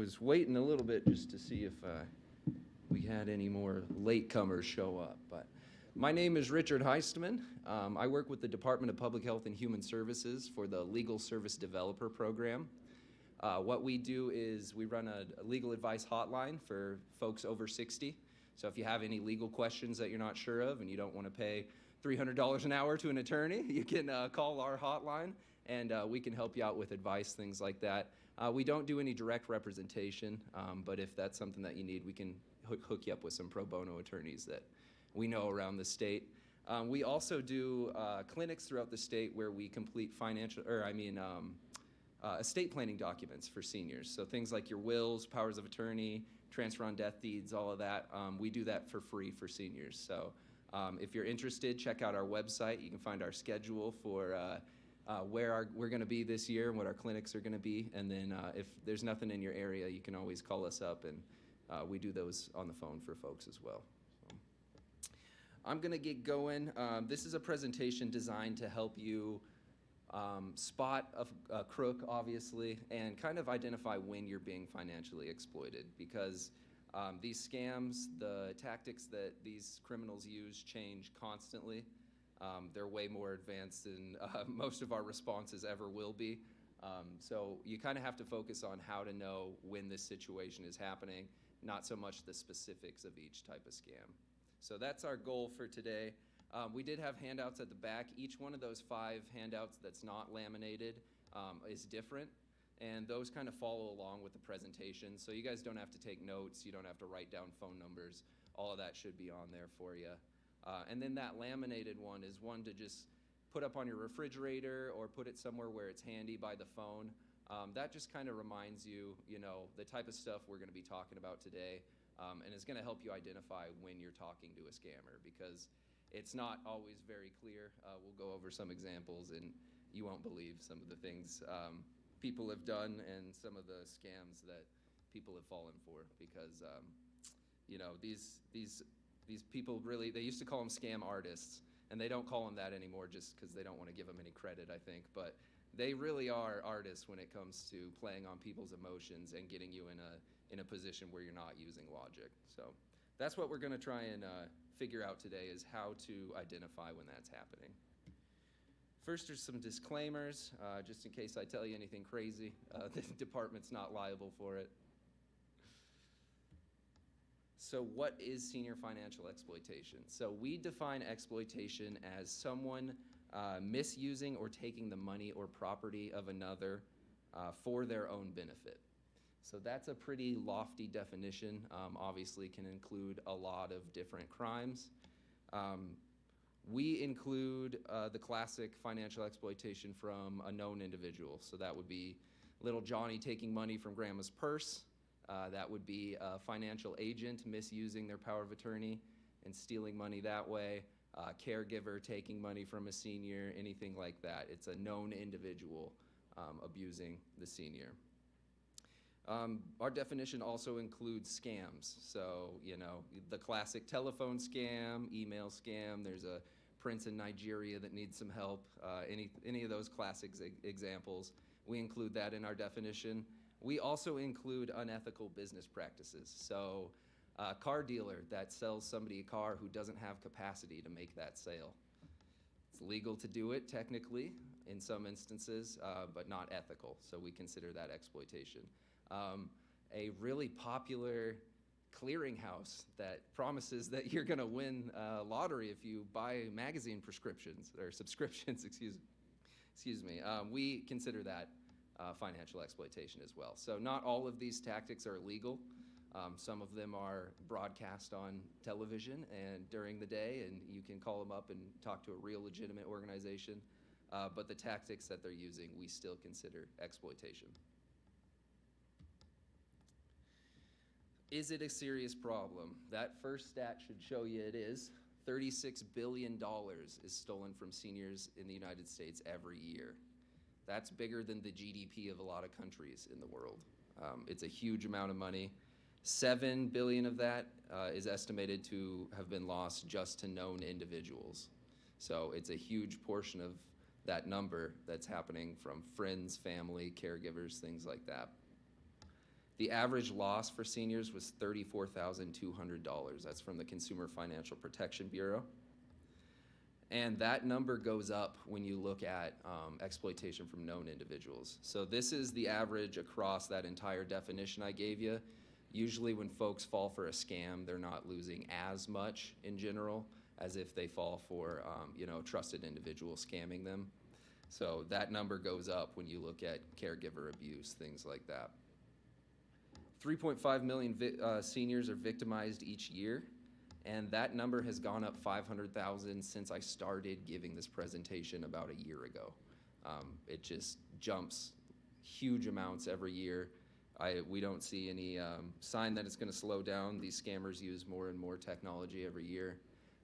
was waiting a little bit just to see if we had any more latecomers show up. But my name is Richard Heitstuman. I work with the Department of Public Health and Human Services for the Legal Service Developer Program. What we do is we run a legal advice hotline for folks over 60. So if you have any legal questions that you're not sure of and you don't want to pay $300 an hour to an attorney, you can call our hotline and we can help you out with advice, things like that. We don't do any direct representation, but if that's something that you need, we can hook you up with some pro bono attorneys that we know around the state. We also do clinics throughout the state where we complete estate planning documents for seniors. So things like your wills, powers of attorney, transfer on death deeds, all of that. We do that for free for seniors. So if you're interested, check out our website. You can find our schedule for where we're going to be this year and what our clinics are going to be. And then if there's nothing in your area, you can always call us up, and we do those on the phone for folks as well. So I'm going to get going. This is a presentation designed to help you spot a crook, obviously, and kind of identify when you're being financially exploited, because these scams, the tactics that these criminals use change constantly. They're way more advanced than most of our responses ever will be. So you kind of have to focus on how to know when this situation is happening, not so much the specifics of each type of scam. So that's our goal for today. We did have handouts at the back. Each one of those 5 handouts that's not laminated is different, and those kind of follow along with the presentation. So you guys don't have to take notes. You don't have to write down phone numbers. All of that should be on there for you. And then that laminated one is one to just put up on your refrigerator or put it somewhere where it's handy by the phone. That just kind of reminds you, the type of stuff we're going to be talking about today, and it's going to help you identify when you're talking to a scammer, because it's not always very clear. We'll go over some examples, and you won't believe some of the things people have done and some of the scams that people have fallen for, because these people really, they used to call them scam artists, and they don't call them that anymore just because they don't want to give them any credit, I think. But they really are artists when it comes to playing on people's emotions and getting you in a position where you're not using logic. So that's what we're going to try and figure out today, is how to identify when that's happening. First, there's some disclaimers, just in case I tell you anything crazy. The department's not liable for it. So what is senior financial exploitation? So we define exploitation as someone misusing or taking the money or property of another for their own benefit. So that's a pretty lofty definition. Obviously can include a lot of different crimes. We include the classic financial exploitation from a known individual. So that would be little Johnny taking money from grandma's purse. That would be a financial agent misusing their power of attorney and stealing money that way. Caregiver taking money from a senior, anything like that. It's a known individual abusing the senior. Our definition also includes scams. So, the classic telephone scam, email scam. There's a prince in Nigeria that needs some help. Any of those classic examples, we include that in our definition. We also include unethical business practices. So a car dealer that sells somebody a car who doesn't have capacity to make that sale. It's legal to do it technically in some instances, but not ethical. So we consider that exploitation. A really popular clearinghouse that promises that you're going to win a lottery if you buy magazine prescriptions or subscriptions, excuse me. We consider that financial exploitation as well. So not all of these tactics are illegal. Some of them are broadcast on television and during the day, and you can call them up and talk to a real legitimate organization. But the tactics that they're using, we still consider exploitation. Is it a serious problem? That first stat should show you it is. $36 billion is stolen from seniors in the United States every year. That's bigger than the GDP of a lot of countries in the world. It's a huge amount of money. $7 billion of that is estimated to have been lost just to known individuals. So it's a huge portion of that number that's happening from friends, family, caregivers, things like that. The average loss for seniors was $34,200. That's from the Consumer Financial Protection Bureau. And that number goes up when you look at exploitation from known individuals. So this is the average across that entire definition I gave you. Usually when folks fall for a scam, they're not losing as much in general as if they fall for a trusted individual scamming them. So that number goes up when you look at caregiver abuse, things like that. 3.5 million seniors are victimized each year, and that number has gone up 500,000 since I started giving this presentation about a year ago. It just jumps huge amounts every year. We don't see any sign that it's going to slow down. These scammers use more and more technology every year,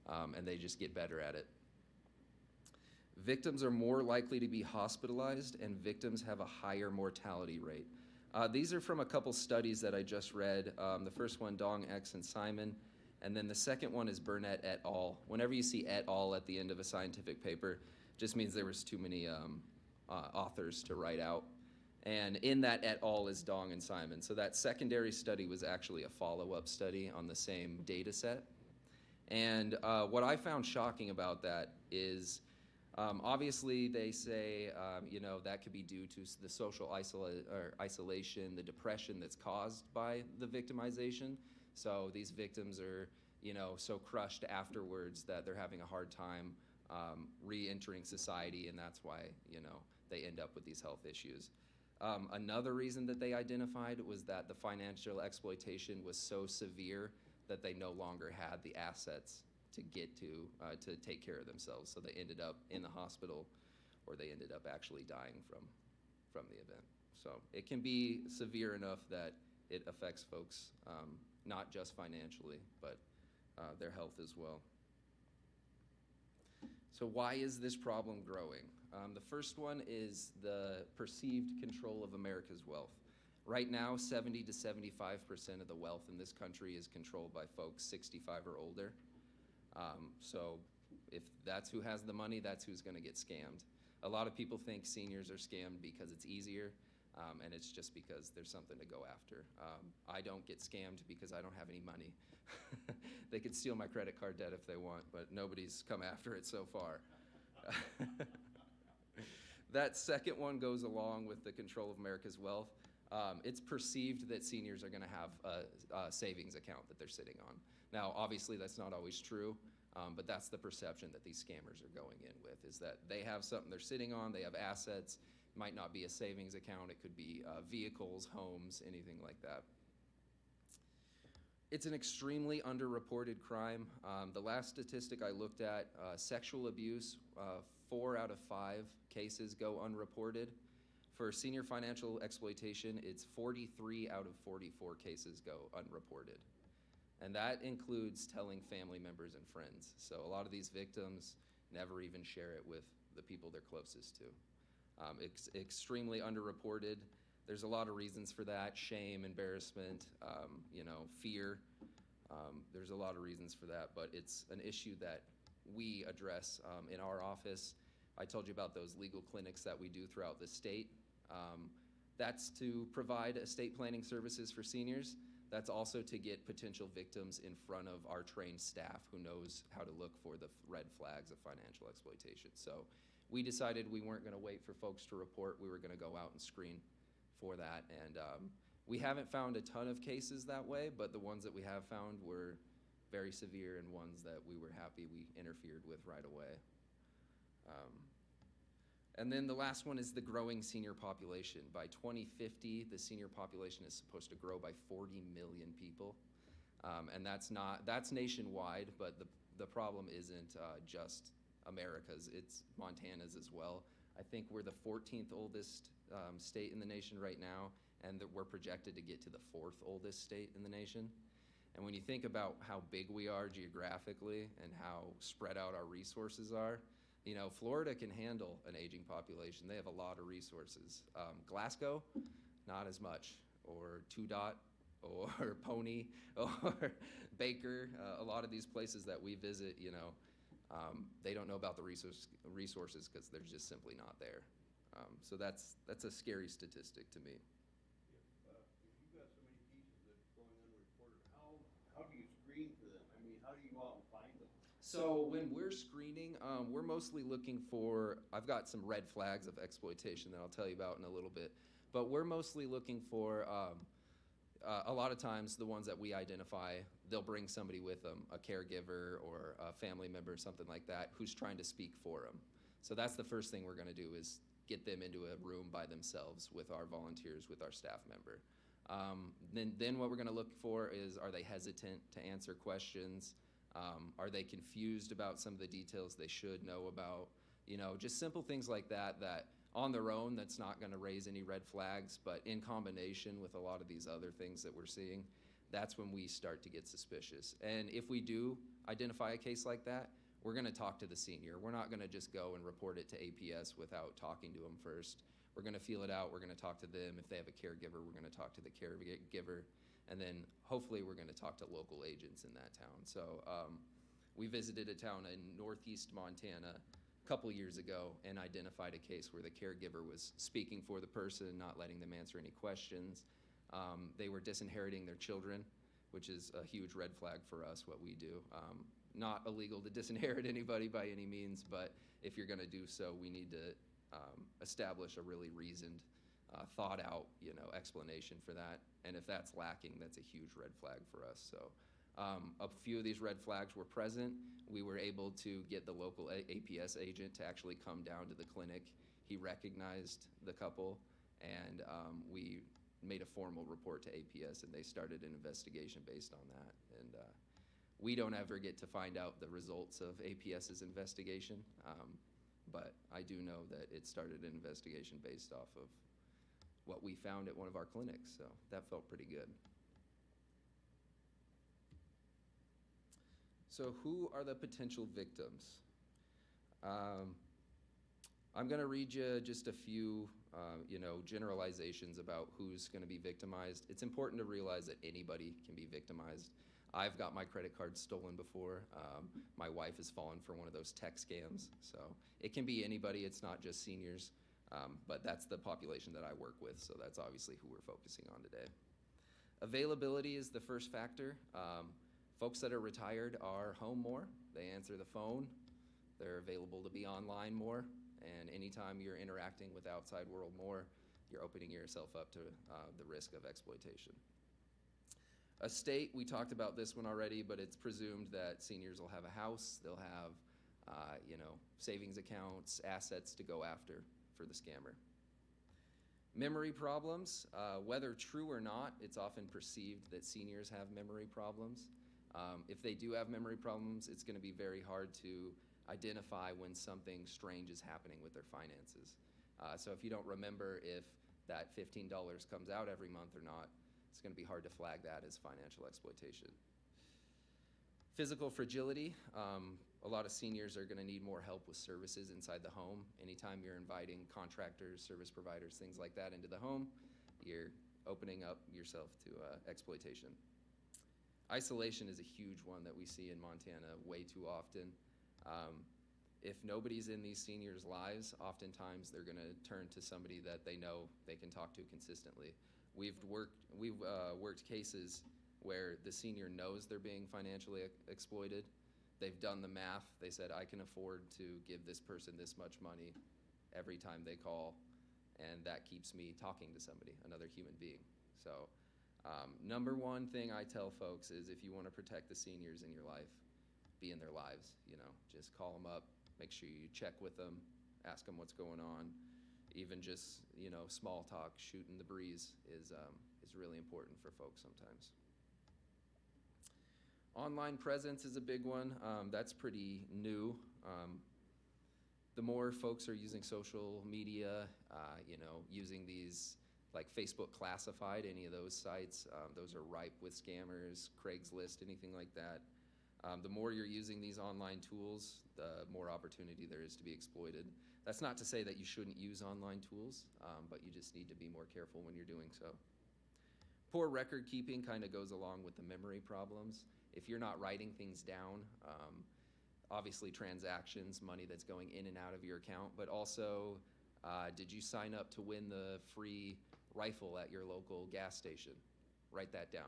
and they just get better at it. Victims are more likely to be hospitalized, and victims have a higher mortality rate. These are from a couple studies that I just read. The first one, Dong, X, and Simon, and then the second one is Burnett et al. Whenever you see et al. At the end of a scientific paper, it just means there was too many authors to write out. And in that et al. Is Dong and Simon. So that secondary study was actually a follow-up study on the same data set. And what I found shocking about that is obviously, they say, that could be due to the social isolation, the depression that's caused by the victimization. So these victims are, so crushed afterwards that they're having a hard time re-entering society, and that's why, they end up with these health issues. Another reason that they identified was that the financial exploitation was so severe that they no longer had the assets to get to take care of themselves. So they ended up in the hospital, or they ended up actually dying from the event. So it can be severe enough that it affects folks, not just financially, but their health as well. So why is this problem growing? The first one is the perceived control of America's wealth. Right now, 70 to 75% of the wealth in this country is controlled by folks 65 or older. So if that's who has the money, that's who's going to get scammed. A lot of people think seniors are scammed because it's easier, and it's just because there's something to go after. I don't get scammed because I don't have any money. They could steal my credit card debt if they want, but nobody's come after it so far. That second one goes along with the control of America's wealth. It's perceived that seniors are going to have a savings account that they're sitting on. Now, obviously, that's not always true, but that's the perception that these scammers are going in with, is that they have something they're sitting on, they have assets. It might not be a savings account, it could be vehicles, homes, anything like that. It's an extremely underreported crime. The last statistic I looked at, sexual abuse, 4 out of 5 cases go unreported. For senior financial exploitation, it's 43 out of 44 cases go unreported. And that includes telling family members and friends. So a lot of these victims never even share it with the people they're closest to. It's extremely underreported. There's a lot of reasons for that: shame, embarrassment, fear. There's a lot of reasons for that, but it's an issue that we address in our office. I told you about those legal clinics that we do throughout the state. That's to provide estate planning services for seniors. That's also to get potential victims in front of our trained staff who knows how to look for the red flags of financial exploitation. So we decided we weren't going to wait for folks to report. We were going to go out and screen for that. And we haven't found a ton of cases that way, but the ones that we have found were very severe and ones that we were happy we interfered with right away. And then the last one is the growing senior population. By 2050, the senior population is supposed to grow by 40 million people. And that's nationwide, but the problem isn't just America's, it's Montana's as well. I think we're the 14th oldest state in the nation right now, and that we're projected to get to the 4th oldest state in the nation. And when you think about how big we are geographically and how spread out our resources are, Florida can handle an aging population. They have a lot of resources. Glasgow, not as much, or Two Dot, or Pony, or Baker. A lot of these places that we visit, they don't know about the resources because they're just simply not there. So that's a scary statistic to me. If you got so many how do you screen for them? I mean, how do you go out and find them? So when we're screening, we're mostly looking for. I've got some red flags of exploitation that I'll tell you about in a little bit, but we're mostly looking for. A lot of times, the ones that we identify, they'll bring somebody with them, a caregiver or a family member, or something like that, who's trying to speak for them. So that's the first thing we're going to do is get them into a room by themselves with our volunteers, with our staff member. Then what we're going to look for is, are they hesitant to answer questions? Are they confused about some of the details they should know about? You know, just simple things like that, that on their own, that's not going to raise any red flags, but in combination with a lot of these other things that we're seeing, that's when we start to get suspicious. And if we do identify a case like that, we're going to talk to the senior. We're not going to just go and report it to APS without talking to them first. We're going to feel it out. We're going to talk to them. If they have a caregiver, we're going to talk to the caregiver. And then hopefully we're going to talk to local agents in that town. So we visited a town in northeast Montana a couple years ago and identified a case where the caregiver was speaking for the person, not letting them answer any questions. They were disinheriting their children, which is a huge red flag for us, what we do. Not illegal to disinherit anybody by any means, but if you're going to do so, we need to establish a really reasoned, thought out, explanation for that. And if that's lacking, that's a huge red flag for us. So a few of these red flags were present. We were able to get the local APS agent to actually come down to the clinic. He recognized the couple, and we made a formal report to APS, and they started an investigation based on that. And we don't ever get to find out the results of APS's investigation, but I do know that it started an investigation based off of what we found at one of our clinics, so that felt pretty good. So who are the potential victims? I'm going to read you just a few, generalizations about who's going to be victimized. It's important to realize that anybody can be victimized. I've got my credit card stolen before. My wife has fallen for one of those tech scams. So it can be anybody. It's not just seniors. But that's the population that I work with, so that's obviously who we're focusing on today. Availability is the first factor. Folks that are retired are home more. They answer the phone. They're available to be online more. And anytime you're interacting with the outside world more, you're opening yourself up to the risk of exploitation. Estate, we talked about this one already, but it's presumed that seniors will have a house. They'll have, savings accounts, assets to go after for the scammer. Memory problems, whether true or not, it's often perceived that seniors have memory problems. If they do have memory problems, it's going to be very hard to identify when something strange is happening with their finances. So if you don't remember if that $15 comes out every month or not, it's going to be hard to flag that as financial exploitation. Physical fragility. A lot of seniors are going to need more help with services inside the home. Anytime you're inviting contractors, service providers, things like that into the home, you're opening up yourself to exploitation. Isolation is a huge one that we see in Montana way too often. If nobody's in these seniors' lives, oftentimes they're going to turn to somebody that they know they can talk to consistently. We've worked cases where the senior knows they're being financially exploited. They've done the math. They said, I can afford to give this person this much money every time they call, and that keeps me talking to somebody, another human being. So number one thing I tell folks is, if you want to protect the seniors in your life, be in their lives. Just call them up, make sure you check with them, ask them what's going on. Even just, small talk, shooting the breeze is really important for folks sometimes. Online presence is a big one. That's pretty new. The more folks are using social media, using these like Facebook Classified, any of those sites, those are ripe with scammers, Craigslist, anything like that. The more you're using these online tools, the more opportunity there is to be exploited. That's not to say that you shouldn't use online tools, but you just need to be more careful when you're doing so. Poor record keeping kind of goes along with the memory problems. If you're not writing things down, obviously transactions, money that's going in and out of your account, but also did you sign up to win the free rifle at your local gas station, write that down.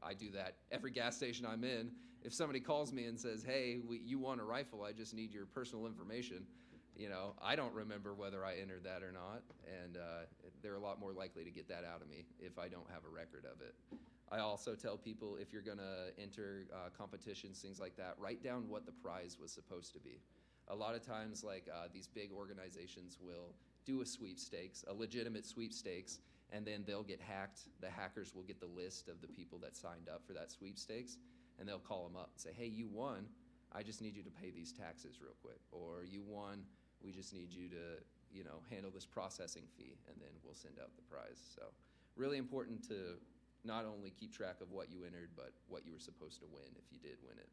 I do that every gas station I'm in. If somebody calls me and says, hey, you want a rifle, I just need your personal information, I don't remember whether I entered that or not, and they're a lot more likely to get that out of me if I don't have a record of it. I also tell people, if you're going to enter competitions, things like that, write down what the prize was supposed to be. A lot of times, these big organizations will do a sweepstakes, a legitimate sweepstakes, and then they'll get hacked. The hackers will get the list of the people that signed up for that sweepstakes, and they'll call them up and say, hey, you won. I just need you to pay these taxes real quick. Or you won, we just need you to handle this processing fee, and then we'll send out the prize. So really important to not only keep track of what you entered, but what you were supposed to win if you did win it.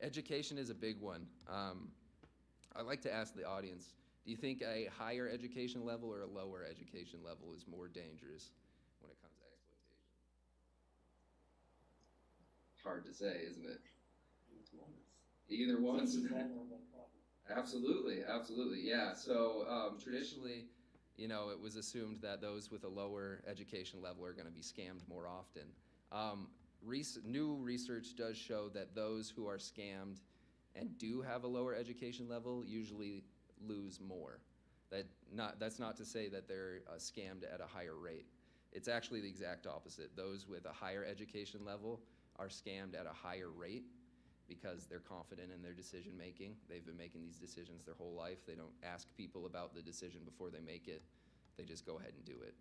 Education is a big one. I like to ask the audience, do you think a higher education level or a lower education level is more dangerous when it comes to exploitation? Hard to say, isn't it? Either one's. Absolutely, yeah. So traditionally, it was assumed that those with a lower education level are going to be scammed more often. New research does show that those who are scammed and do have a lower education level usually lose more. That's not to say that they're scammed at a higher rate. It's actually the exact opposite. Those with a higher education level are scammed at a higher rate because they're confident in their decision making. They've been making these decisions their whole life. They don't ask people about the decision before they make it. They just go ahead and do it.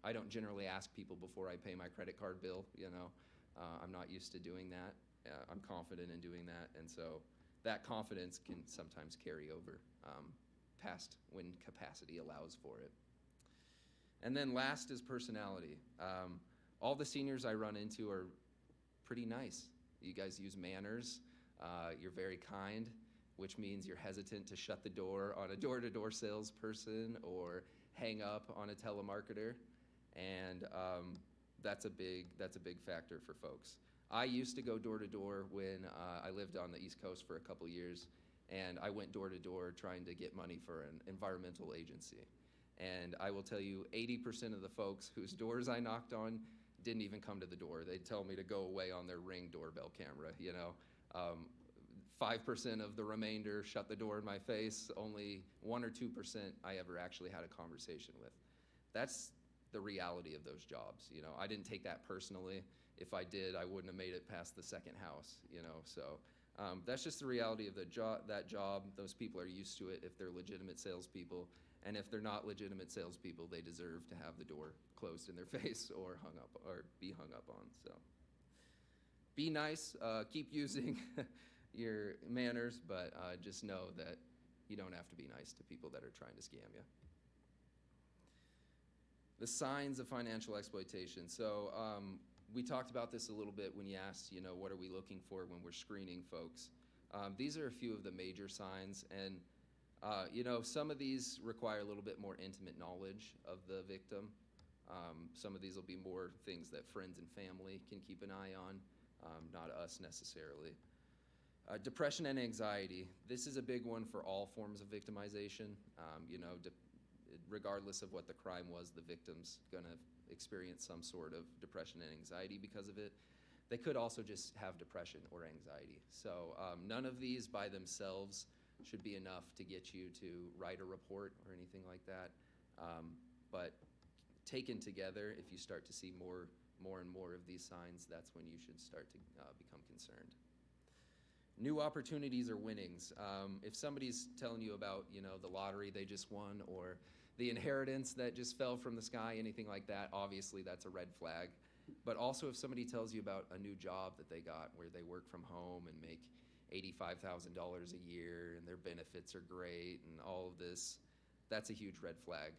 I don't generally ask people before I pay my credit card bill. I'm not used to doing that. I'm confident in doing that, and so that confidence can sometimes carry over past when capacity allows for it. And then last is personality. All the seniors I run into are pretty nice. You guys use manners. You're very kind, which means you're hesitant to shut the door on a door-to-door salesperson or hang up on a telemarketer, and that's a big factor for folks. I used to go door-to-door when I lived on the East Coast for a couple years, and I went door-to-door trying to get money for an environmental agency. And I will tell you, 80% of the folks whose doors I knocked on didn't even come to the door. They'd tell me to go away on their Ring doorbell camera, 5% of the remainder shut the door in my face. Only 1 or 2% I ever actually had a conversation with. That's the reality of those jobs. I didn't take that personally. If I did, I wouldn't have made it past the second house. So that's just the reality of that job. Those people are used to it if they're legitimate salespeople, and if they're not legitimate salespeople, they deserve to have the door closed in their face or hung up or be hung up on. So be nice. Keep using your manners, but just know that you don't have to be nice to people that are trying to scam you. The signs of financial exploitation. So we talked about this a little bit when you asked, what are we looking for when we're screening folks? These are a few of the major signs, and some of these require a little bit more intimate knowledge of the victim. Some of these will be more things that friends and family can keep an eye on, not us necessarily. Depression and anxiety. This is a big one for all forms of victimization. Regardless of what the crime was, the victim's going to experience some sort of depression and anxiety because of it. They could also just have depression or anxiety. So none of these by themselves should be enough to get you to write a report or anything like that. But taken together, if you start to see more and more of these signs, that's when you should start to become concerned. New opportunities or winnings. If somebody's telling you about, the lottery they just won or the inheritance that just fell from the sky, anything like that, obviously that's a red flag. But also if somebody tells you about a new job that they got where they work from home and make $85,000 a year and their benefits are great and all of this, that's a huge red flag.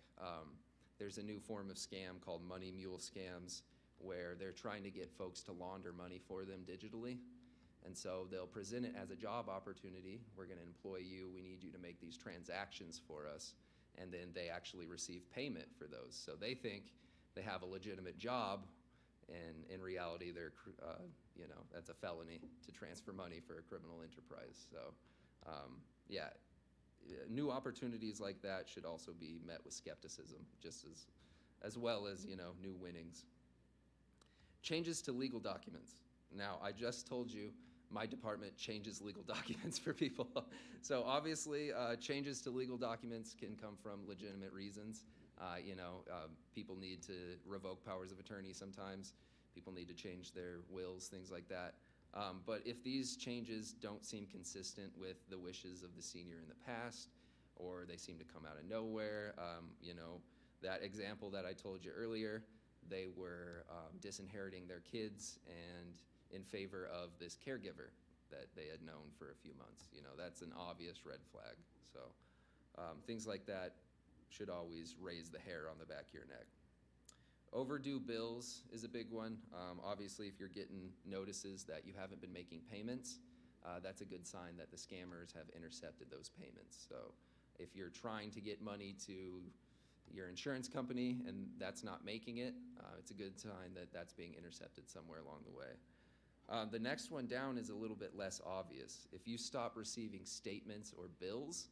There's a new form of scam called money mule scams where they're trying to get folks to launder money for them digitally. And so they'll present it as a job opportunity. We're going to employ you. We need you to make these transactions for us. And then they actually receive payment for those. So they think they have a legitimate job, and in reality, they're, that's a felony to transfer money for a criminal enterprise. So, new opportunities like that should also be met with skepticism, just as well as, new winnings. Changes to legal documents. Now, I just told you my department changes legal documents for people. So obviously, changes to legal documents can come from legitimate reasons. People need to revoke powers of attorney sometimes. People need to change their wills, things like that. But if these changes don't seem consistent with the wishes of the senior in the past, or they seem to come out of nowhere, that example that I told you earlier, they were disinheriting their kids and in favor of this caregiver that they had known for a few months. That's an obvious red flag. So things like that should always raise the hair on the back of your neck. Overdue bills is a big one. Obviously, if you're getting notices that you haven't been making payments, that's a good sign that the scammers have intercepted those payments. So if you're trying to get money to your insurance company and that's not making it, it's a good sign that that's being intercepted somewhere along the way. The next one down is a little bit less obvious. If you stop receiving statements or bills,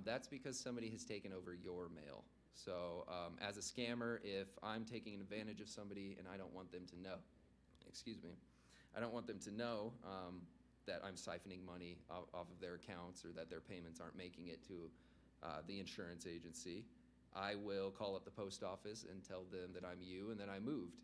that's because somebody has taken over your mail. So as a scammer, if I'm taking advantage of somebody and I don't want them to know, I don't want them to know that I'm siphoning money off of their accounts or that their payments aren't making it to the insurance agency, I will call up the post office and tell them that I'm you and that I moved.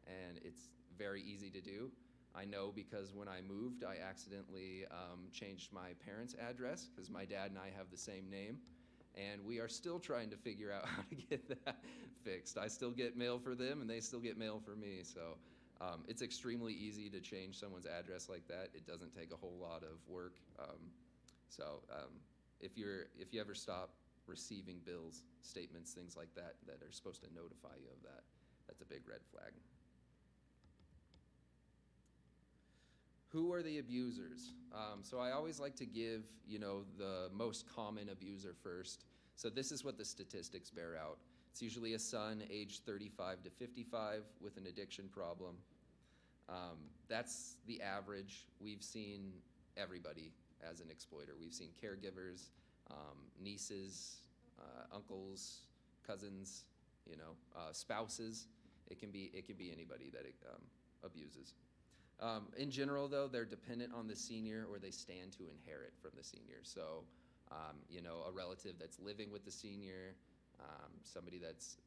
And it's very easy to do. I know because when I moved, I accidentally changed my parents' address because my dad and I have the same name. And we are still trying to figure out how to get that fixed. I still get mail for them, and they still get mail for me. So it's extremely easy to change someone's address like that. It doesn't take a whole lot of work. If you ever stop receiving bills, statements, things like that, that are supposed to notify you of that, that's a big red flag. Who are the abusers? So I always like to give, the most common abuser first. So this is what the statistics bear out. It's usually a son aged 35 to 55 with an addiction problem. That's the average. We've seen everybody as an exploiter. We've seen caregivers, nieces, uncles, cousins, spouses. It can be anybody that abuses. In general, though, they're dependent on the senior or they stand to inherit from the senior. So, a relative that's living with the senior, somebody that's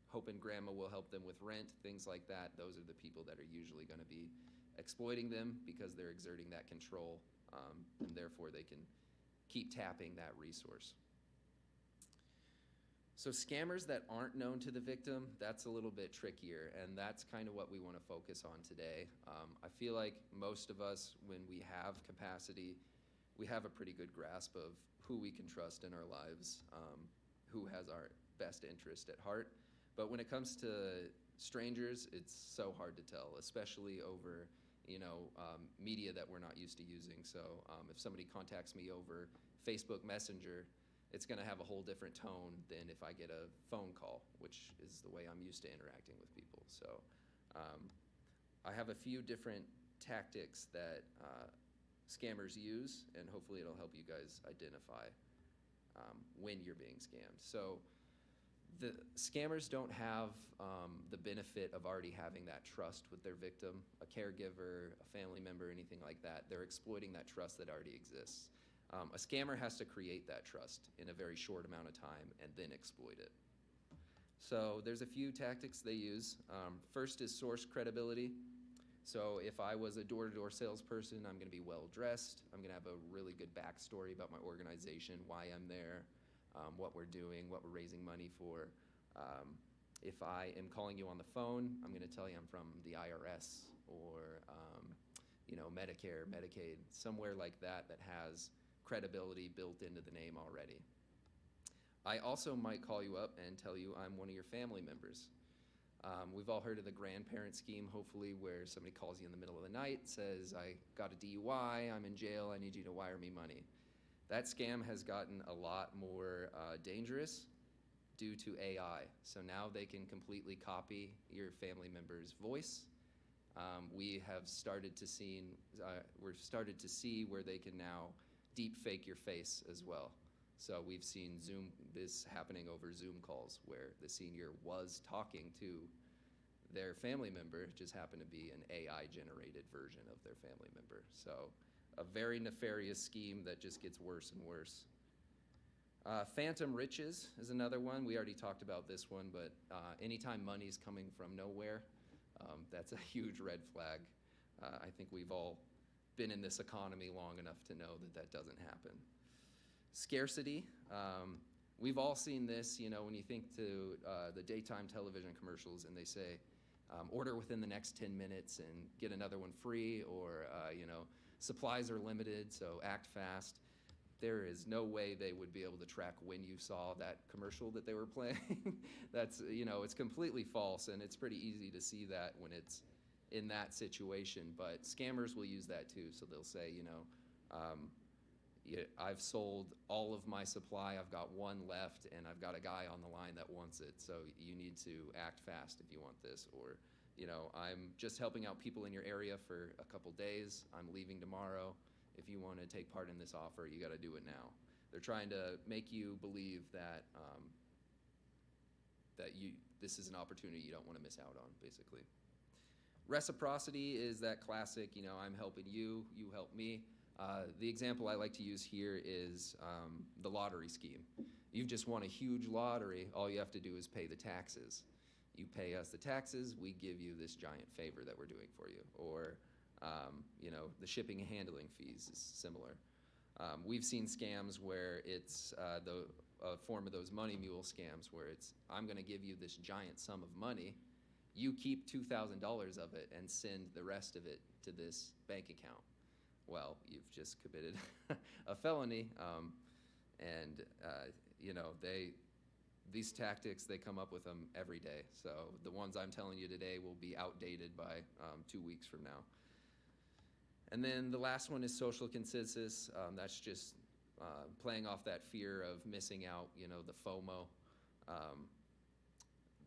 hoping grandma will help them with rent, things like that. Those are the people that are usually going to be exploiting them because they're exerting that control, and therefore they can keep tapping that resource. So scammers that aren't known to the victim, that's a little bit trickier, and that's kind of what we want to focus on today. I feel like most of us, when we have capacity, we have a pretty good grasp of who we can trust in our lives, who has our best interest at heart. But when it comes to strangers, it's so hard to tell, especially over media that we're not used to using. So if somebody contacts me over Facebook Messenger, it's going to have a whole different tone than if I get a phone call, which is the way I'm used to interacting with people. So I have a few different tactics that scammers use, and hopefully it'll help you guys identify when you're being scammed. So the scammers don't have the benefit of already having that trust with their victim, a caregiver, a family member, anything like that. They're exploiting that trust that already exists. A scammer has to create that trust in a very short amount of time and then exploit it. So there's a few tactics they use. First is source credibility. So if I was a door-to-door salesperson, I'm going to be well-dressed. I'm going to have a really good backstory about my organization, why I'm there, what we're doing, what we're raising money for. If I am calling you on the phone, I'm going to tell you I'm from the IRS or Medicare, Medicaid, somewhere like that that has credibility built into the name already. I also might call you up and tell you I'm one of your family members. We've all heard of the grandparent scheme, hopefully, where somebody calls you in the middle of the night, says, I got a DUI, I'm in jail, I need you to wire me money. That scam has gotten a lot more dangerous due to AI. So now they can completely copy your family member's voice. We have started to see where they can now deep fake your face as well. So we've seen this happening over Zoom calls where the senior was talking to their family member just happened to be an AI-generated version of their family member. So a very nefarious scheme that just gets worse and worse. Phantom riches is another one. We already talked about this one, but anytime money's coming from nowhere, that's a huge red flag. I think we've all been in this economy long enough to know that that doesn't happen. Scarcity. We've all seen this, when you think to the daytime television commercials and they say, order within the next 10 minutes and get another one free, or, supplies are limited, so act fast. There is no way they would be able to track when you saw that commercial that they were playing. That's, it's completely false, and it's pretty easy to see that when it's in that situation. But scammers will use that too, so they'll say, I've sold all of my supply, I've got one left, and I've got a guy on the line that wants it, so you need to act fast if you want this. Or, I'm just helping out people in your area for a couple days, I'm leaving tomorrow. If you want to take part in this offer, you got to do it now. They're trying to make you believe that this is an opportunity you don't want to miss out on, basically. Reciprocity is that classic, I'm helping you, you help me. The example I like to use here is the lottery scheme. You've just won a huge lottery. All you have to do is pay the taxes. You pay us the taxes, we give you this giant favor that we're doing for you. Or, the shipping and handling fees is similar. We've seen scams where it's a form of those money mule scams where it's, I'm going to give you this giant sum of money. You keep $2,000 of it and send the rest of it to this bank account. Well, you've just committed a felony, and these tactics, they come up with them every day. So the ones I'm telling you today will be outdated by 2 weeks from now. And then the last one is social consensus. That's just playing off that fear of missing out, the FOMO.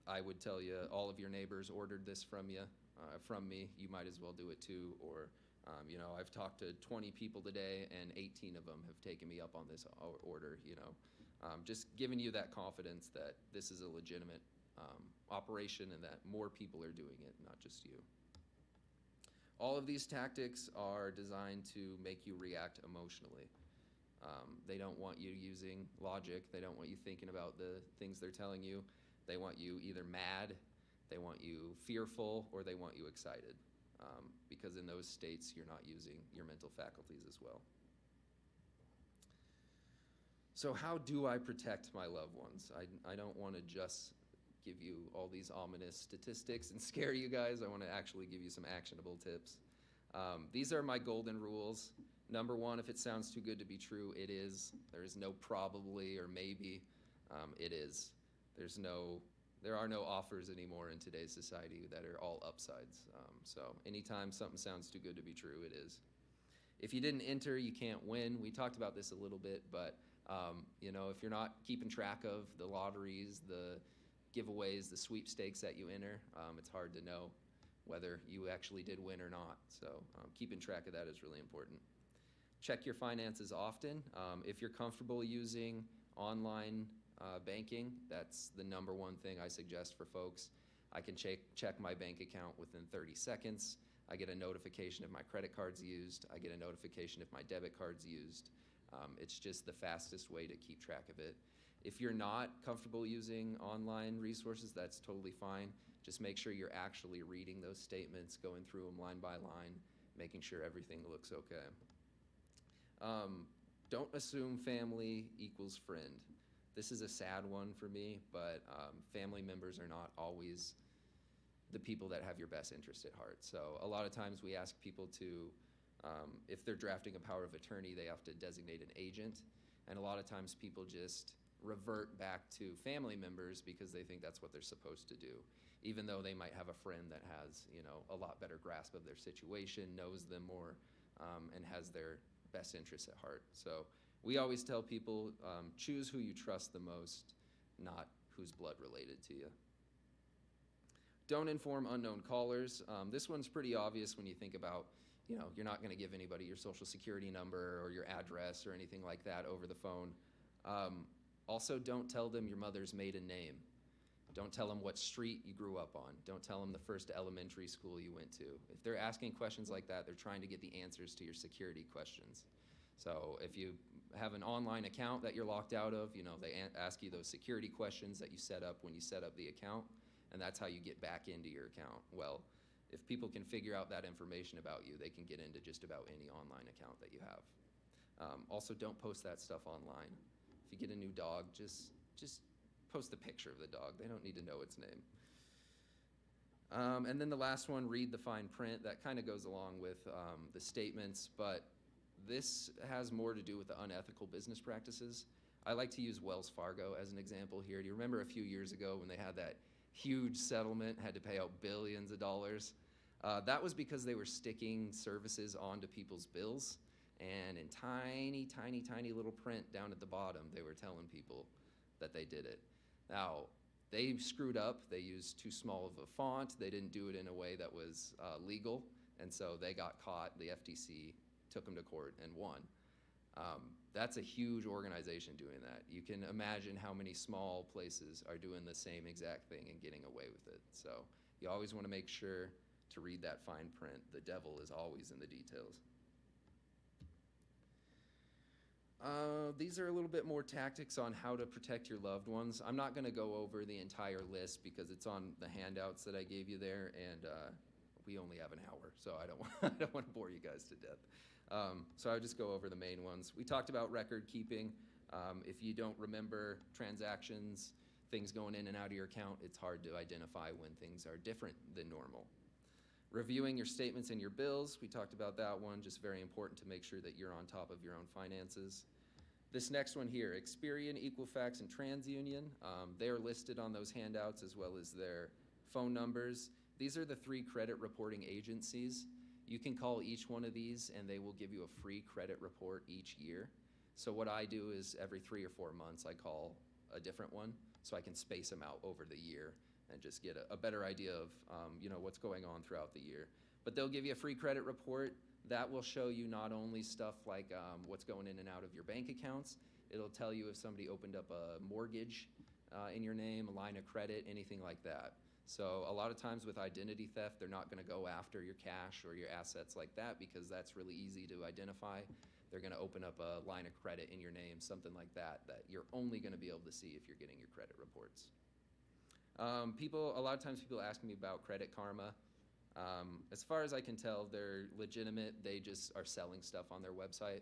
I would tell you, all of your neighbors ordered this from me. You might as well do it too. Or, I've talked to 20 people today, and 18 of them have taken me up on this order. Just giving you that confidence that this is a legitimate operation and that more people are doing it, not just you. All of these tactics are designed to make you react emotionally. They don't want you using logic. They don't want you thinking about the things they're telling you. They want you either mad, they want you fearful, or they want you excited. Because in those states, you're not using your mental faculties as well. So how do I protect my loved ones? I don't want to just give you all these ominous statistics and scare you guys. I want to actually give you some actionable tips. These are my golden rules. Number one, if it sounds too good to be true, it is. There is no probably or maybe. It is. There are no offers anymore in today's society that are all upsides. So anytime something sounds too good to be true, it is. If you didn't enter, you can't win. We talked about this a little bit, but if you're not keeping track of the lotteries, the giveaways, the sweepstakes that you enter, it's hard to know whether you actually did win or not. So keeping track of that is really important. Check your finances often. If you're comfortable using online banking, that's the number one thing I suggest for folks. I can check my bank account within 30 seconds. I get a notification if my credit card's used. I get a notification if my debit card's used. It's just the fastest way to keep track of it. If you're not comfortable using online resources, that's totally fine. Just make sure you're actually reading those statements, going through them line by line, making sure everything looks okay. Don't assume family equals friend. This is a sad one for me, but family members are not always the people that have your best interest at heart. So a lot of times we ask people to, if they're drafting a power of attorney, they have to designate an agent. And a lot of times people just revert back to family members because they think that's what they're supposed to do, even though they might have a friend that has, a lot better grasp of their situation, knows them more, and has their best interests at heart. So we always tell people, choose who you trust the most, not who's blood related to you. Don't inform unknown callers. This one's pretty obvious when you think about, you're not going to give anybody your social security number or your address or anything like that over the phone. Also, don't tell them your mother's maiden name. Don't tell them what street you grew up on. Don't tell them the first elementary school you went to. If they're asking questions like that, they're trying to get the answers to your security questions. So if you have an online account that you're locked out of, they ask you those security questions that you set up when you set up the account, and that's how you get back into your account. Well, if people can figure out that information about you, they can get into just about any online account that you have. Also, don't post that stuff online. If you get a new dog, just post the picture of the dog. They don't need to know its name. And then the last one, read the fine print. That kind of goes along with the statements, but this has more to do with the unethical business practices. I like to use Wells Fargo as an example here. Do you remember a few years ago when they had that huge settlement, had to pay out billions of dollars? That was because they were sticking services onto people's bills, and in tiny, tiny, tiny little print down at the bottom, they were telling people that they did it. Now, they screwed up. They used too small of a font. They didn't do it in a way that was legal, and so they got caught. The FTC took them to court and won. That's a huge organization doing that. You can imagine how many small places are doing the same exact thing and getting away with it. So you always want to make sure to read that fine print. The devil is always in the details. These are a little bit more tactics on how to protect your loved ones. I'm not going to go over the entire list because it's on the handouts that I gave you there, and we only have an hour, so I don't want to bore you guys to death. So I'll just go over the main ones. We talked about record keeping. If you don't remember transactions, things going in and out of your account, it's hard to identify when things are different than normal. Reviewing your statements and your bills, we talked about that one, just very important to make sure that you're on top of your own finances. This next one here, Experian, Equifax, and TransUnion, they're listed on those handouts as well as their phone numbers. These are the 3 credit reporting agencies. You can call each one of these and they will give you a free credit report each year. So what I do is every 3 or 4 months I call a different one so I can space them out over the year and just get a better idea of what's going on throughout the year. But they'll give you a free credit report. That will show you not only stuff like what's going in and out of your bank accounts, it'll tell you if somebody opened up a mortgage in your name, a line of credit, anything like that. So a lot of times with identity theft, they're not going to go after your cash or your assets like that because that's really easy to identify. They're going to open up a line of credit in your name, something like that you're only going to be able to see if you're getting your credit reports. A lot of times people ask me about Credit Karma. As far as I can tell, they're legitimate. They just are selling stuff on their website.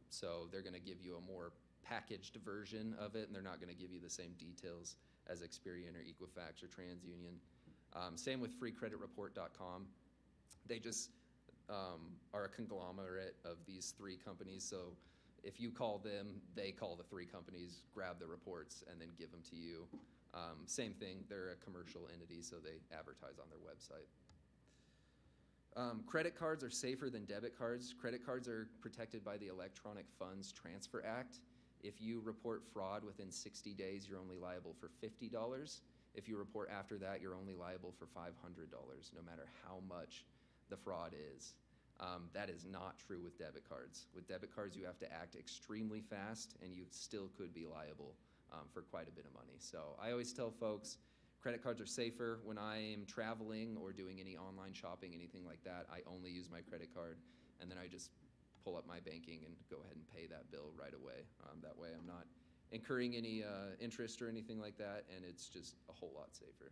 So they're going to give you a more packaged version of it, and they're not going to give you the same details as Experian or Equifax or TransUnion. Same with freecreditreport.com. They just are a conglomerate of these 3 companies. So if you call them, they call the 3 companies, grab the reports, and then give them to you. Same thing, they're a commercial entity, so they advertise on their website. Credit cards are safer than debit cards. Credit cards are protected by the Electronic Funds Transfer Act. If you report fraud within 60 days, you're only liable for $50. If you report after that, you're only liable for $500, no matter how much the fraud is. That is not true with debit cards. With debit cards, you have to act extremely fast, and you still could be liable for quite a bit of money. So I always tell folks, credit cards are safer. When I am traveling or doing any online shopping, anything like that, I only use my credit card, and then I just pull up my banking and go ahead and pay that bill right away. That way I'm not incurring any interest or anything like that, and it's just a whole lot safer.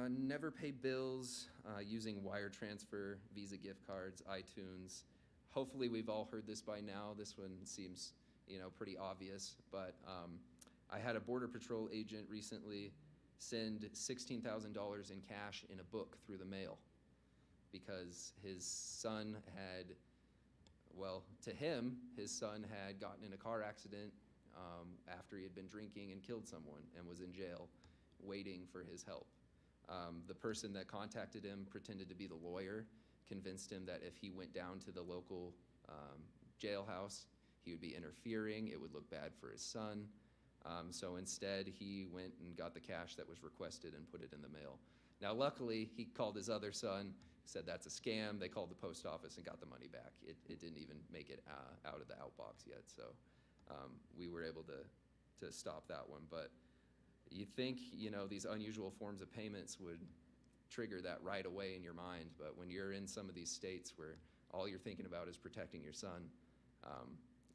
Never pay bills using wire transfer, Visa gift cards, iTunes. Hopefully we've all heard this by now. This one seems pretty obvious, but I had a Border Patrol agent recently send $16,000 in cash in a book through the mail because his son had, to him, his son had gotten in a car accident after he had been drinking and killed someone and was in jail waiting for his help. The person that contacted him pretended to be the lawyer, convinced him that if he went down to the local jailhouse, he would be interfering, it would look bad for his son. So instead, he went and got the cash that was requested and put it in the mail. Now, luckily, he called his other son, said that's a scam. They called the post office and got the money back. It didn't even make it out of the outbox yet, so we were able to stop that one. But You think, these unusual forms of payments would trigger that right away in your mind, but when you're in some of these states where all you're thinking about is protecting your son,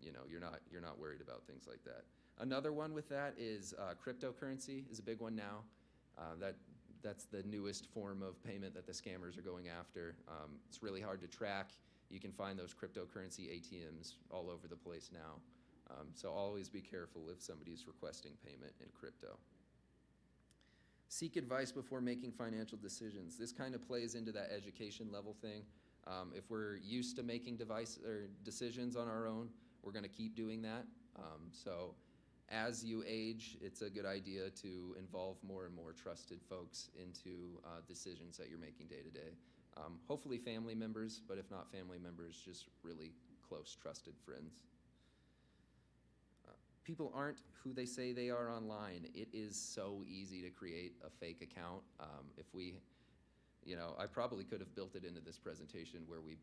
you're not worried about things like that. Another one with that is cryptocurrency is a big one now. That's the newest form of payment that the scammers are going after. It's really hard to track. You can find those cryptocurrency ATMs all over the place now. So always be careful if somebody's requesting payment in crypto. Seek advice before making financial decisions. This kind of plays into that education level thing. If we're used to making decisions on our own, we're going to keep doing that. So as you age, it's a good idea to involve more and more trusted folks into decisions that you're making day to day. Hopefully family members, but if not family members, just really close, trusted friends. People aren't who they say they are online. It is so easy to create a fake account. I probably could have built it into this presentation where we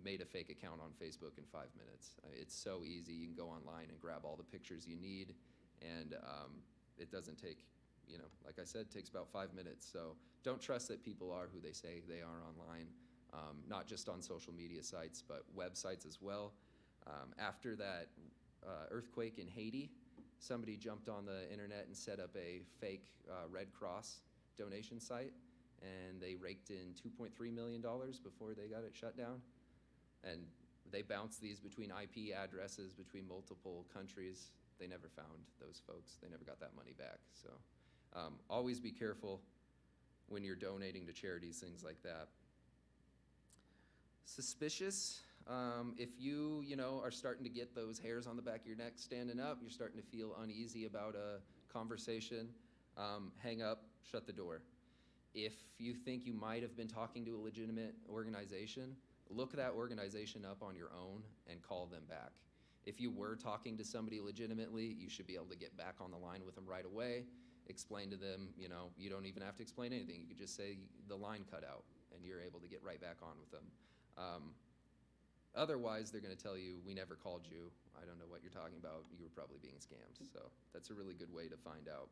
made a fake account on Facebook in 5 minutes. It's so easy. You can go online and grab all the pictures you need, and it doesn't take, like I said, it takes about 5 minutes. So don't trust that people are who they say they are online, not just on social media sites, but websites as well. After that earthquake in Haiti, somebody jumped on the internet and set up a fake Red Cross donation site, and they raked in $2.3 million before they got it shut down. And they bounced these between IP addresses between multiple countries. They never found those folks. They never got that money back. So always be careful when you're donating to charities, things like that. Suspicious. If you are starting to get those hairs on the back of your neck standing up, you're starting to feel uneasy about a conversation, hang up, shut the door. If you think you might have been talking to a legitimate organization, look that organization up on your own and call them back. If you were talking to somebody legitimately, you should be able to get back on the line with them right away, explain to them, you don't even have to explain anything. You could just say the line cut out, and you're able to get right back on with them. Otherwise, they're going to tell you, we never called you. I don't know what you're talking about. You were probably being scammed. So that's a really good way to find out.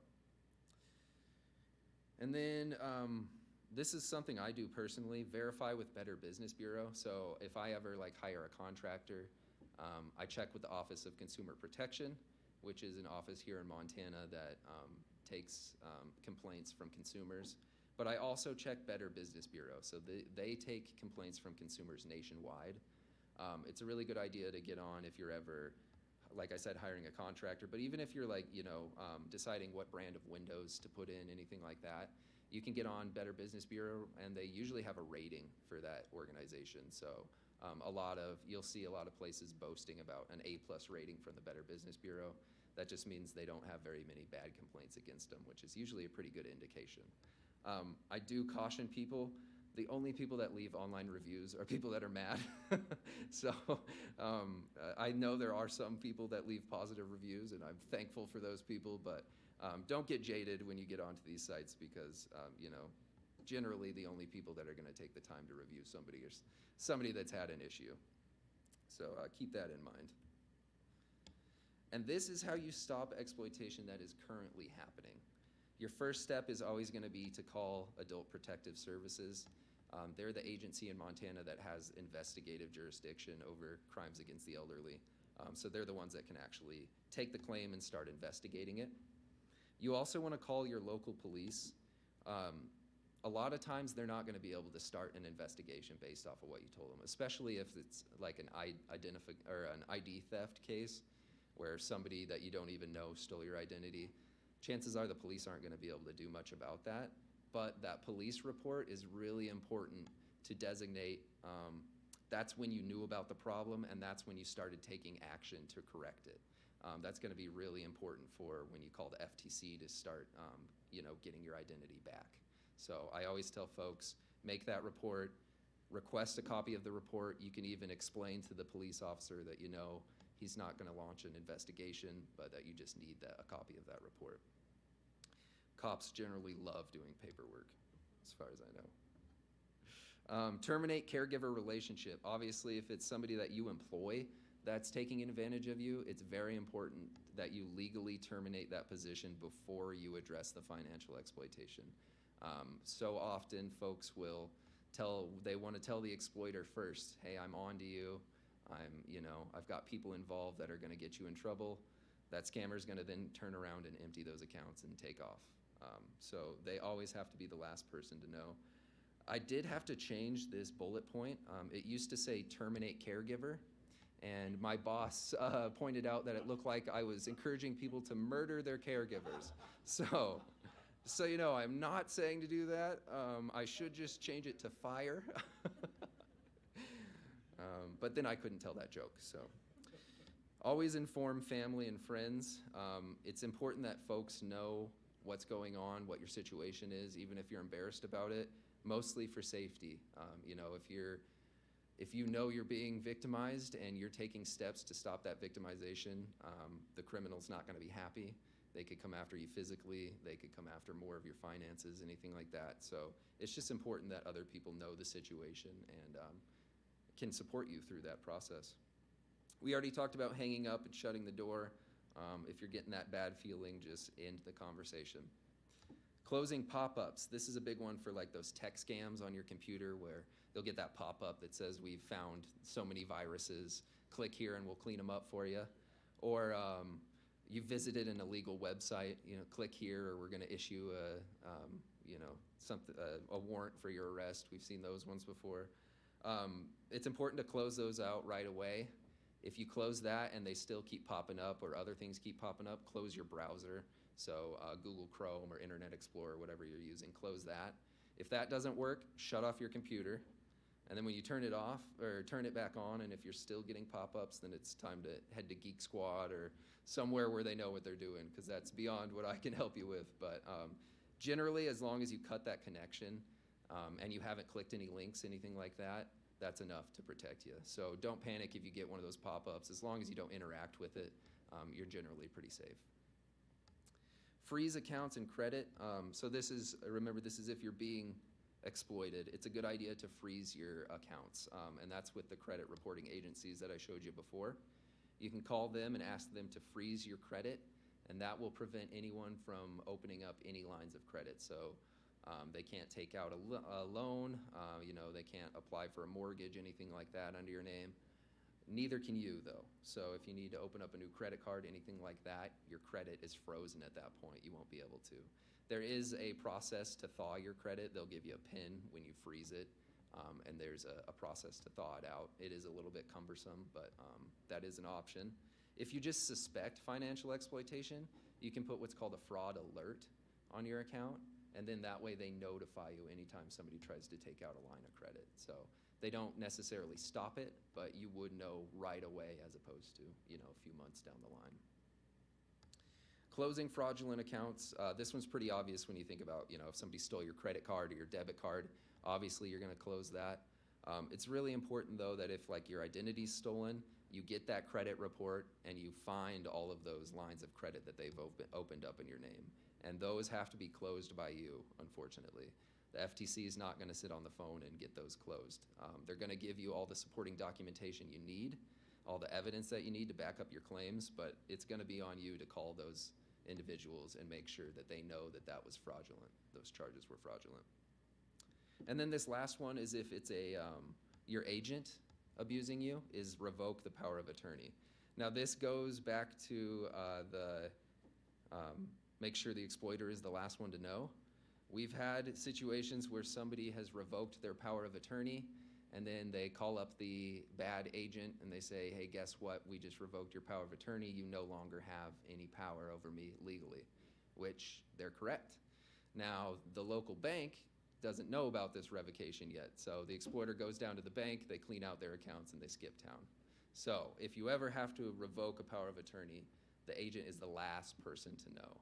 And then this is something I do personally, verify with Better Business Bureau. So if I ever hire a contractor, I check with the Office of Consumer Protection, which is an office here in Montana that takes complaints from consumers. But I also check Better Business Bureau. So they take complaints from consumers nationwide. It's a really good idea to get on if you're ever, like I said, hiring a contractor. But even if you're deciding what brand of windows to put in, anything like that, you can get on Better Business Bureau, and they usually have a rating for that organization. So you'll see a lot of places boasting about an A+ rating from the Better Business Bureau. That just means they don't have very many bad complaints against them, which is usually a pretty good indication. I do caution people. The only people that leave online reviews are people that are mad. So I know there are some people that leave positive reviews, and I'm thankful for those people, but don't get jaded when you get onto these sites because, generally the only people that are going to take the time to review somebody is somebody that's had an issue. So keep that in mind. And this is how you stop exploitation that is currently happening. Your first step is always going to be to call Adult Protective Services. They're the agency in Montana that has investigative jurisdiction over crimes against the elderly. So they're the ones that can actually take the claim and start investigating it. You also want to call your local police. A lot of times they're not going to be able to start an investigation based off of what you told them, especially if it's like an ID theft case where somebody that you don't even know stole your identity. Chances are the police aren't going to be able to do much about that. But that police report is really important to designate that's when you knew about the problem, and that's when you started taking action to correct it. That's going to be really important for when you call the FTC to start getting your identity back. So I always tell folks, make that report, request a copy of the report. You can even explain to the police officer that he's not going to launch an investigation, but that you just need a copy of that report. Cops generally love doing paperwork, as far as I know. Terminate caregiver relationship. Obviously, if it's somebody that you employ, that's taking advantage of you, it's very important that you legally terminate that position before you address the financial exploitation. So often folks will they want to tell the exploiter first, hey, I'm on to you. I've got people involved that are going to get you in trouble. That scammer's going to then turn around and empty those accounts and take off. So they always have to be the last person to know. I did have to change this bullet point. It used to say terminate caregiver, and my boss pointed out that it looked like I was encouraging people to murder their caregivers. So I'm not saying to do that. I should just change it to fire. But then I couldn't tell that joke, so. Always inform family and friends. It's important that folks know what's going on, what your situation is, even if you're embarrassed about it, mostly for safety. If you know you're being victimized and you're taking steps to stop that victimization, the criminal's not going to be happy. They could come after you physically. They could come after more of your finances, anything like that. So it's just important that other people know the situation and can support you through that process. We already talked about hanging up and shutting the door. If you're getting that bad feeling, just end the conversation. Closing pop-ups. This is a big one for like those tech scams on your computer where you'll get that pop-up that says we've found so many viruses. Click here and we'll clean them up for you. Or you visited an illegal website. Click here or we're going to issue a warrant for your arrest. We've seen those ones before. It's important to close those out right away. If you close that and they still keep popping up or other things keep popping up, close your browser. So Google Chrome or Internet Explorer, whatever you're using, close that. If that doesn't work, shut off your computer. And then when you turn it off or turn it back on, and if you're still getting pop-ups, then it's time to head to Geek Squad or somewhere where they know what they're doing, because that's beyond what I can help you with. But generally, as long as you cut that connection and you haven't clicked any links, anything like that, that's enough to protect you. So don't panic if you get one of those pop-ups. As long as you don't interact with it, you're generally pretty safe. Freeze accounts and credit. Remember, this is if you're being exploited. It's a good idea to freeze your accounts, and that's with the credit reporting agencies that I showed you before. You can call them and ask them to freeze your credit, and that will prevent anyone from opening up any lines of credit. So they can't take out a loan, they can't apply for a mortgage, anything like that under your name. Neither can you, though. So if you need to open up a new credit card, anything like that, your credit is frozen at that point. You won't be able to. There is a process to thaw your credit. They'll give you a PIN when you freeze it, and there's a process to thaw it out. It is a little bit cumbersome, but that is an option. If you just suspect financial exploitation, you can put what's called a fraud alert on your account, and then that way they notify you anytime somebody tries to take out a line of credit. So they don't necessarily stop it, but you would know right away as opposed to, a few months down the line. Closing fraudulent accounts. This one's pretty obvious when you think about, if somebody stole your credit card or your debit card, obviously you're going to close that. It's really important, though, that if your identity's stolen, you get that credit report and you find all of those lines of credit that they've opened up in your name. And those have to be closed by you, unfortunately. The FTC is not going to sit on the phone and get those closed. They're going to give you all the supporting documentation you need, all the evidence that you need to back up your claims, but it's going to be on you to call those individuals and make sure that they know that that was fraudulent, those charges were fraudulent. And then this last one is if it's your agent abusing you, is revoke the power of attorney. Now this goes back to make sure the exploiter is the last one to know. We've had situations where somebody has revoked their power of attorney, and then they call up the bad agent and they say, hey, guess what? We just revoked your power of attorney. You no longer have any power over me legally, which they're correct. Now, the local bank doesn't know about this revocation yet, so the exploiter goes down to the bank, they clean out their accounts, and they skip town. So if you ever have to revoke a power of attorney, the agent is the last person to know.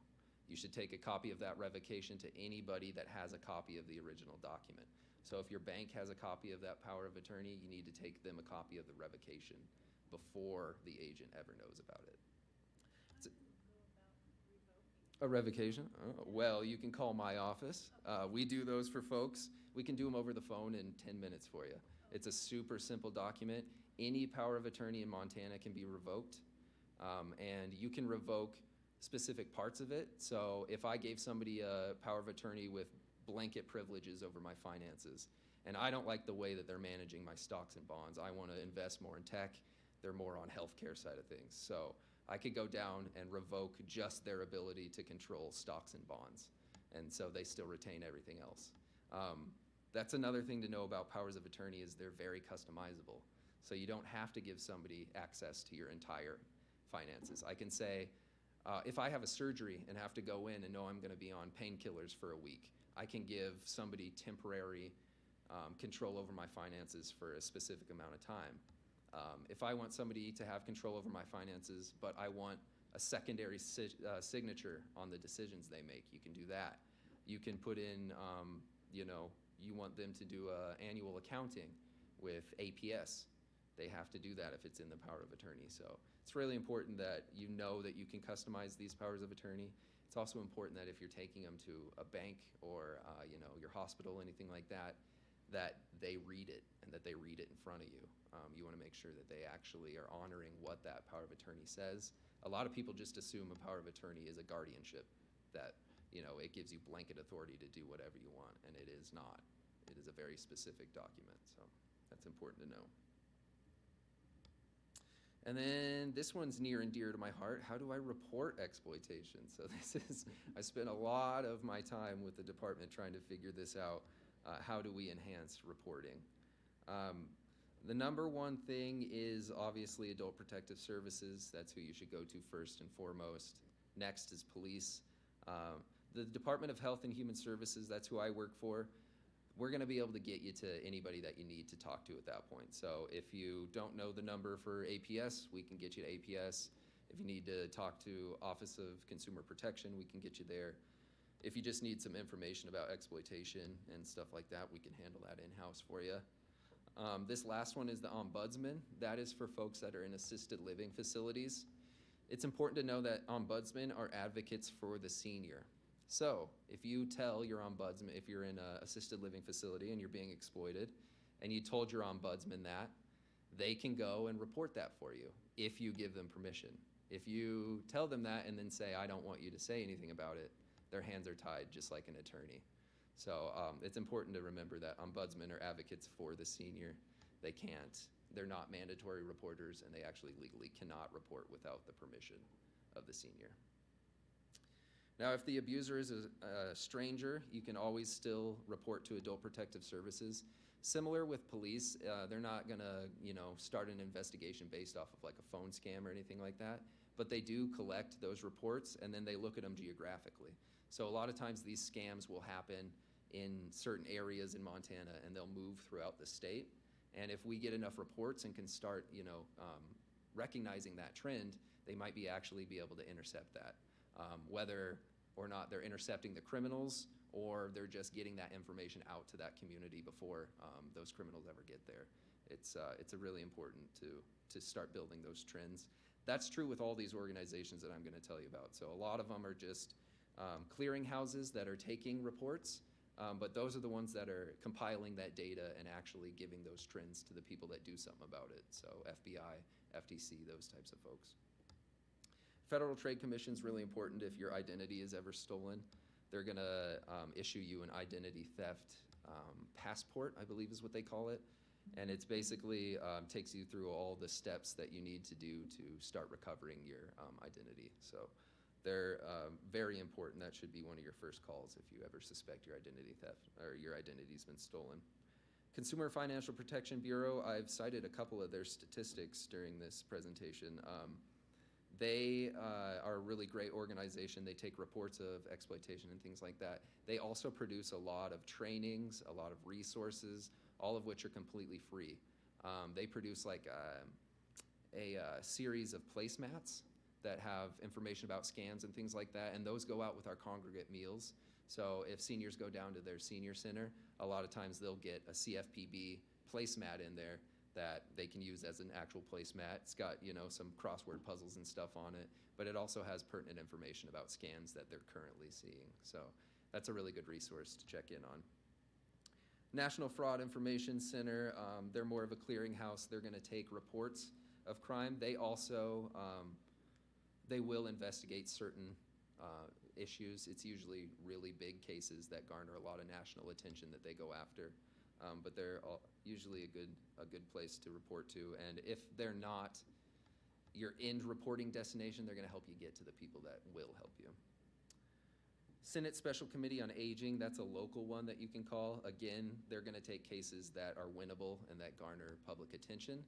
You should take a copy of that revocation to anybody that has a copy of the original document. So if your bank has a copy of that power of attorney, you need to take them a copy of the revocation before the agent ever knows about it. A revocation? Oh, well, you can call my office. We do those for folks. We can do them over the phone in 10 minutes for you. It's a super simple document. Any power of attorney in Montana can be revoked, and you can revoke specific parts of it. So if I gave somebody a power of attorney with blanket privileges over my finances, and I don't like the way that they're managing my stocks and bonds, I want to invest more in tech, they're more on healthcare side of things. So I could go down and revoke just their ability to control stocks and bonds, and so they still retain everything else. That's another thing to know about powers of attorney is they're very customizable. So you don't have to give somebody access to your entire finances. I can say, if I have a surgery and have to go in and know I'm going to be on painkillers for a week, I can give somebody temporary control over my finances for a specific amount of time. If I want somebody to have control over my finances, but I want a secondary signature on the decisions they make, you can do that. You can put in, you want them to do annual accounting with APS. They have to do that if it's in the power of attorney. So it's really important that you know that you can customize these powers of attorney. It's also important that if you're taking them to a bank or your hospital, anything like that, that they read it and that they read it in front of you. You want to make sure that they actually are honoring what that power of attorney says. A lot of people just assume a power of attorney is a guardianship, that it gives you blanket authority to do whatever you want, and it is not. It is a very specific document, so that's important to know. And then this one's near and dear to my heart. How do I report exploitation? So I spent a lot of my time with the department trying to figure this out. How do we enhance reporting? The number one thing is obviously Adult Protective Services. That's who you should go to first and foremost. Next is police. The Department of Health and Human Services, that's who I work for. We're going to be able to get you to anybody that you need to talk to at that point. So if you don't know the number for APS, we can get you to APS. If you need to talk to Office of Consumer Protection, we can get you there. If you just need some information about exploitation and stuff like that, we can handle that in-house for you. This last one is the ombudsman. That is for folks that are in assisted living facilities. It's important to know that ombudsmen are advocates for the senior. So if you tell your ombudsman, if you're in an assisted living facility and you're being exploited, and you told your ombudsman that, they can go and report that for you if you give them permission. If you tell them that and then say, I don't want you to say anything about it, their hands are tied just like an attorney. So it's important to remember that ombudsmen are advocates for the senior. They're not mandatory reporters, and they actually legally cannot report without the permission of the senior. Now, if the abuser is a stranger, you can always still report to Adult Protective Services. Similar with police, they're not gonna, start an investigation based off of like a phone scam or anything like that, but they do collect those reports and then they look at them geographically. So a lot of times these scams will happen in certain areas in Montana and they'll move throughout the state. And if we get enough reports and can start, recognizing that trend, they might actually be able to intercept that. Whether or not they're intercepting the criminals or they're just getting that information out to that community before those criminals ever get there. It's really important to start building those trends. That's true with all these organizations that I'm going to tell you about. So a lot of them are just clearinghouses that are taking reports, but those are the ones that are compiling that data and actually giving those trends to the people that do something about it. So FBI, FTC, those types of folks. Federal Trade Commission is really important if your identity is ever stolen. They're going to issue you an identity theft passport, I believe is what they call it. And it's basically takes you through all the steps that you need to do to start recovering your identity. So they're very important. That should be one of your first calls if you ever suspect your identity theft or your identity's been stolen. Consumer Financial Protection Bureau, I've cited a couple of their statistics during this presentation. They are a really great organization. They take reports of exploitation and things like that. They also produce a lot of trainings, a lot of resources, all of which are completely free. They produce like a series of placemats that have information about scams and things like that, and those go out with our congregate meals. So if seniors go down to their senior center, a lot of times they'll get a CFPB placemat in there that they can use as an actual placemat. It's got, some crossword puzzles and stuff on it, but it also has pertinent information about scams that they're currently seeing. So that's a really good resource to check in on. National Fraud Information Center, they're more of a clearinghouse. They're going to take reports of crime. They also, they will investigate certain issues. It's usually really big cases that garner a lot of national attention that they go after. But they're usually a good place to report to. And if they're not your end reporting destination, they're going to help you get to the people that will help you. Senate Special Committee on Aging, that's a local one that you can call. Again, they're going to take cases that are winnable and that garner public attention,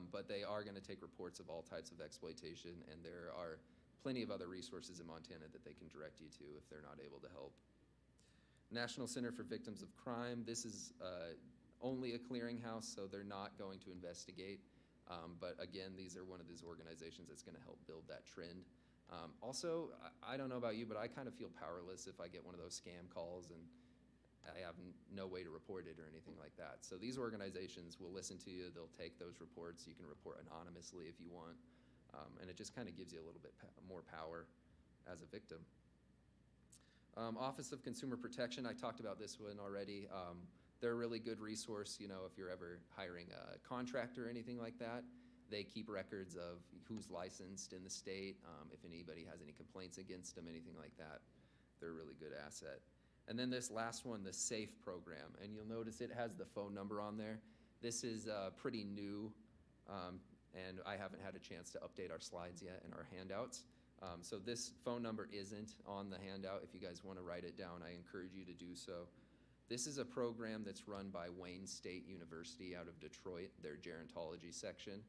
but they are going to take reports of all types of exploitation, and there are plenty of other resources in Montana that they can direct you to if they're not able to help. National Center for Victims of Crime, this is only a clearinghouse, so they're not going to investigate, but again, these are one of these organizations that's going to help build that trend. Also, I don't know about you, but I kind of feel powerless if I get one of those scam calls and I have no way to report it or anything like that. So these organizations will listen to you. They'll take those reports. You can report anonymously if you want. And it just kind of gives you a little bit more power as a victim. Office of Consumer Protection, I talked about this one already. They're a really good resource, you know, if you're ever hiring a contractor or anything like that. They keep records of who's licensed in the state, if anybody has any complaints against them, anything like that. They're a really good asset. And then this last one, the SAFE program, and you'll notice it has the phone number on there. This is pretty new, and I haven't had a chance to update our slides yet and our handouts. So this phone number isn't on the handout. If you guys want to write it down, I encourage you to do so. This is a program that's run by Wayne State University out of Detroit, their gerontology section.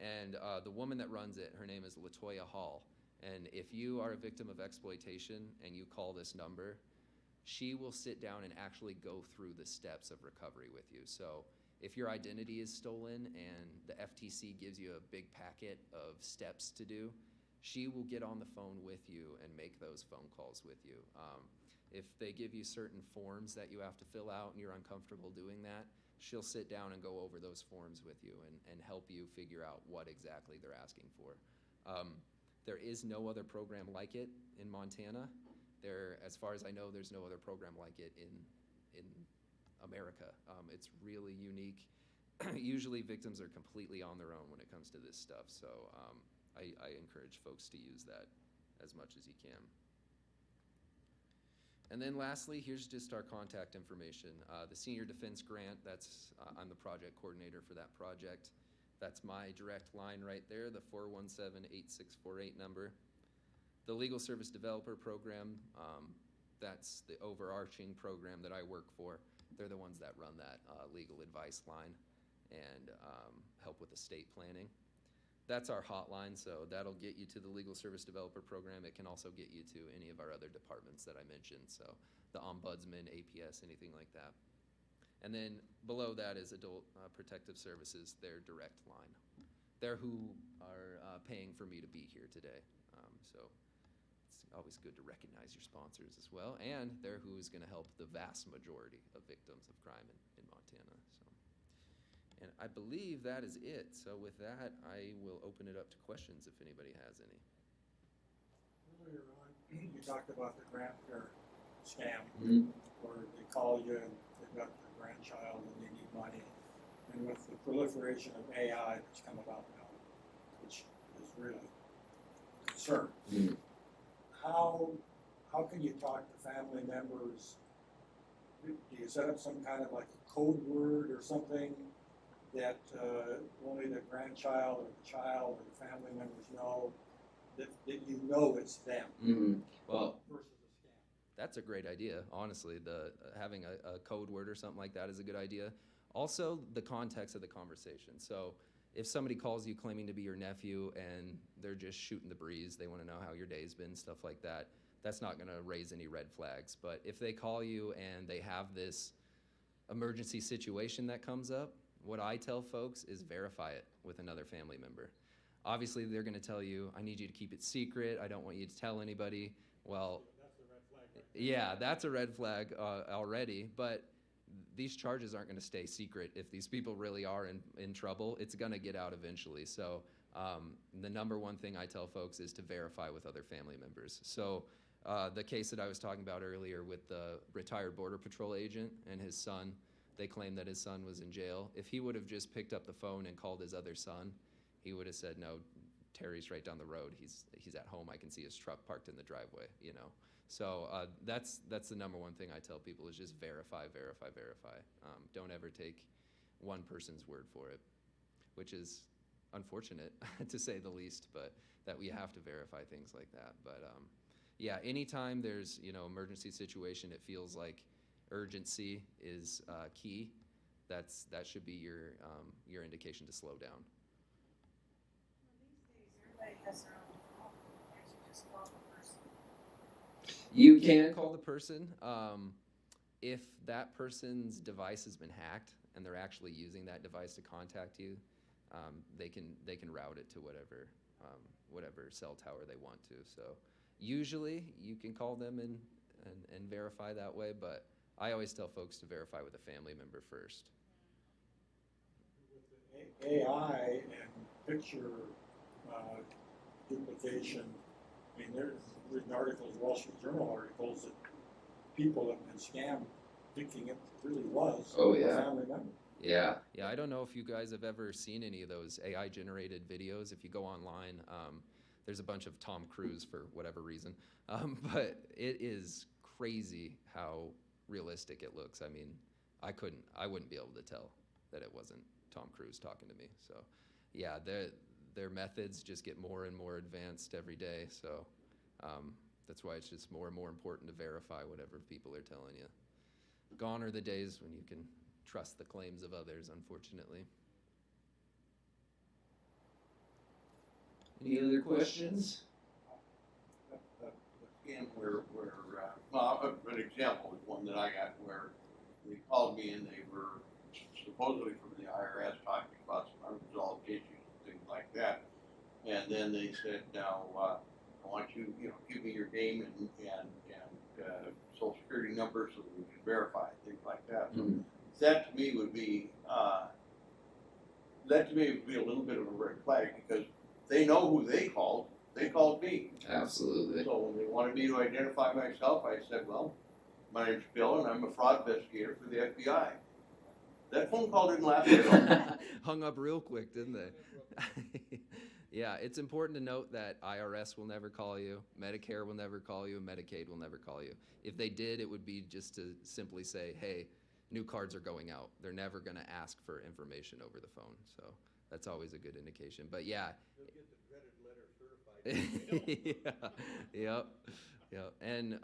And the woman that runs it, her name is Latoya Hall. And if you are a victim of exploitation and you call this number, she will sit down and actually go through the steps of recovery with you. So if your identity is stolen and the FTC gives you a big packet of steps to do, she will get on the phone with you and make those phone calls with you. If they give you certain forms that you have to fill out and you're uncomfortable doing that, she'll sit down and go over those forms with you and help you figure out what exactly they're asking for. There is no other program like it in Montana. As far as I know, there's no other program like it in America. It's really unique. Usually victims are completely on their own when it comes to this stuff, so I encourage folks to use that as much as you can. And then lastly, here's just our contact information. The Senior Defense Grant, I'm the project coordinator for that project. That's my direct line right there, the 417-8648 number. The Legal Service Developer Program, that's the overarching program that I work for. They're the ones that run that legal advice line and help with estate planning. That's our hotline, so that'll get you to the Legal Service Developer Program. It can also get you to any of our other departments that I mentioned, so the Ombudsman, APS, anything like that. And then below that is Adult Protective Services, their direct line. They're who are paying for me to be here today, so it's always good to recognize your sponsors as well, and they're who is going to help the vast majority of victims of crime in Montana. And I believe that is it. So with that, I will open it up to questions if anybody has any. Earlier on, you talked about the grandparent scam, Mm-hmm. where they call you and they've got the grandchild and they need money. And with the proliferation of AI that's come about now, which is really a concern, Mm-hmm. how can you talk to family members? Do you set up some kind of like a code word or something that only the grandchild or the child or the family members know, that you know it's them? Mm-hmm. Well, Versus a scam. that's a great idea. Honestly, having a code word or something like that is a good idea. Also, the context of the conversation. So if somebody calls you claiming to be your nephew and they're just shooting the breeze, they want to know how your day's been, stuff like that, that's not going to raise any red flags. But if they call you and they have this emergency situation that comes up, what I tell folks is verify it with another family member. Obviously, they're going to tell you, I need you to keep it secret. I don't want you to tell anybody. Well, That's a red flag right there. yeah, that's a red flag already, but these charges aren't going to stay secret. If these people really are in trouble, it's going to get out eventually. So the number one thing I tell folks is to verify with other family members. So the case that I was talking about earlier with the retired Border Patrol agent and his son, they claim that his son was in jail. If he would have just picked up the phone and called his other son, he would have said, no, Terry's right down the road. He's at home. I can see his truck parked in the driveway, you know. So that's the number one thing I tell people is just verify, verify, verify. Don't ever take one person's word for it, which is unfortunate to say the least, but that we have to verify things like that. But yeah, anytime there's, you know, emergency situation, it feels like urgency is key. That should be your indication to slow down. Well, these days, everybody has their own phone. Can't you just call the person? You can call the person. If that person's device has been hacked and they're actually using that device to contact you, they can route it to whatever cell tower they want to. So usually you can call them and verify that way, but I always tell folks to verify with a family member first. With the AI and picture duplication, I mean, there's written articles, Wall Street Journal articles, that people have been scammed thinking it really was a family member. Yeah, I don't know if you guys have ever seen any of those AI-generated videos. If you go online, there's a bunch of Tom Cruise for whatever reason, but it is crazy how realistic it looks. I mean, I wouldn't be able to tell that it wasn't Tom Cruise talking to me. So, yeah, their methods just get more and more advanced every day. So, that's why it's just more and more important to verify whatever people are telling you. Gone are the days when you can trust the claims of others, unfortunately. Any other questions? Again, well, an example is one that I got where they called me and they were supposedly from the IRS talking about some unresolved issues and things like that. And then they said, now, I want you, give me your name and social security number so that we can verify it, things like that. So that to me would be a little bit of a red flag because they know who they called. They called me. Absolutely. So when they wanted me to identify myself, I said, well, my name's Bill and I'm a fraud investigator for the FBI. That phone call didn't last very long. Hung up real quick, didn't they? Yeah, it's important to note that IRS will never call you, Medicare will never call you, and Medicaid will never call you. If they did, it would be just to simply say, hey, new cards are going out. They're never going to ask for information over the phone. So that's always a good indication. But yeah. You'll get the dreaded letter certified. Yep. And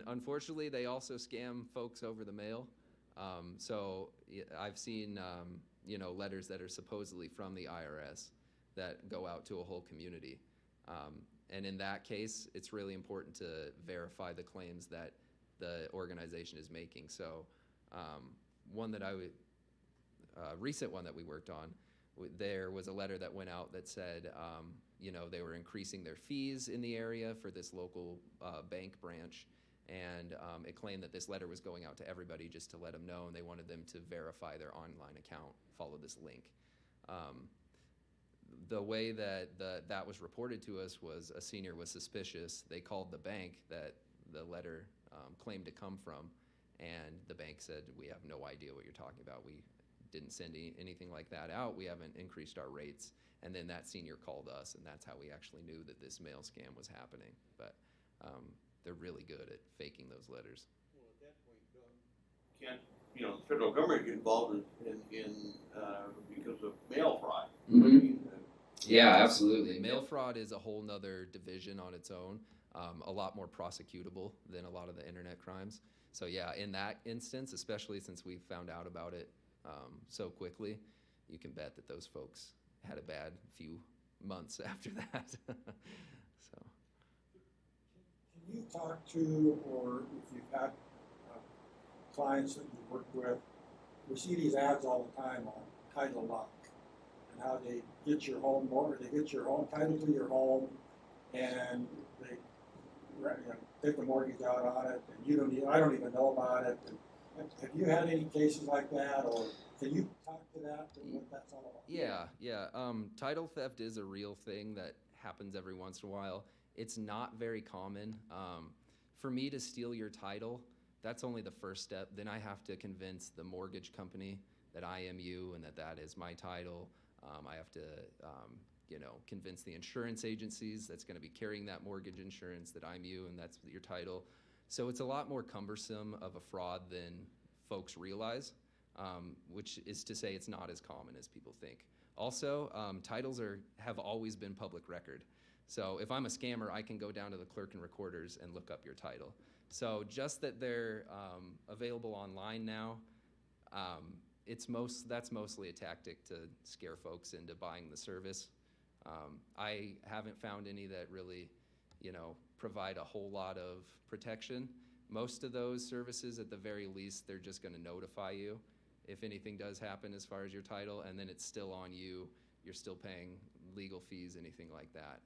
unfortunately, they also scam folks over the mail. So I've seen letters that are supposedly from the IRS that go out to a whole community. And in that case, it's really important to verify the claims that the organization is making. So recent one that we worked on, there was a letter that went out that said, they were increasing their fees in the area for this local bank branch. And it claimed that this letter was going out to everybody just to let them know, and they wanted them to verify their online account, follow this link. The way that that was reported to us was a senior was suspicious. They called the bank that the letter claimed to come from, and the bank said, we have no idea what you're talking about. We didn't send anything like that out. We haven't increased our rates. And then that senior called us, and that's how we actually knew that this mail scam was happening. But they're really good at faking those letters. Well, at that point, can't the federal government get involved in because of mail fraud? Mm-hmm. I mean, yeah, absolutely. Mail fraud is a whole nother division on its own, a lot more prosecutable than a lot of the internet crimes. So yeah, in that instance, especially since we found out about it so quickly, you can bet that those folks had a bad few months after that. So. Can you talk to, or if you've had clients that you work with, we see these ads all the time on title lock and how they get your home they get your home title to your home, and they take the mortgage out on it, and I don't even know about it. And have you had any cases like that, or can you talk to that and what that's all about? Yeah. Title theft is a real thing that happens every once in a while. It's not very common. For me to steal your title, That's only the first step. Then I have to convince the mortgage company that I am you and that that is my title. I have to, convince the insurance agencies that's going to be carrying that mortgage insurance that I'm you and that's your title. So it's a lot more cumbersome of a fraud than folks realize, which is to say it's not as common as people think. Also, titles have always been public record. So if I'm a scammer, I can go down to the clerk and recorders and look up your title. So just that they're available online now, that's mostly a tactic to scare folks into buying the service. I haven't found any that really, provide a whole lot of protection. Most of those services, at the very least, they're just going to notify you if anything does happen as far as your title, and then it's still on you. You're still paying legal fees, anything like that.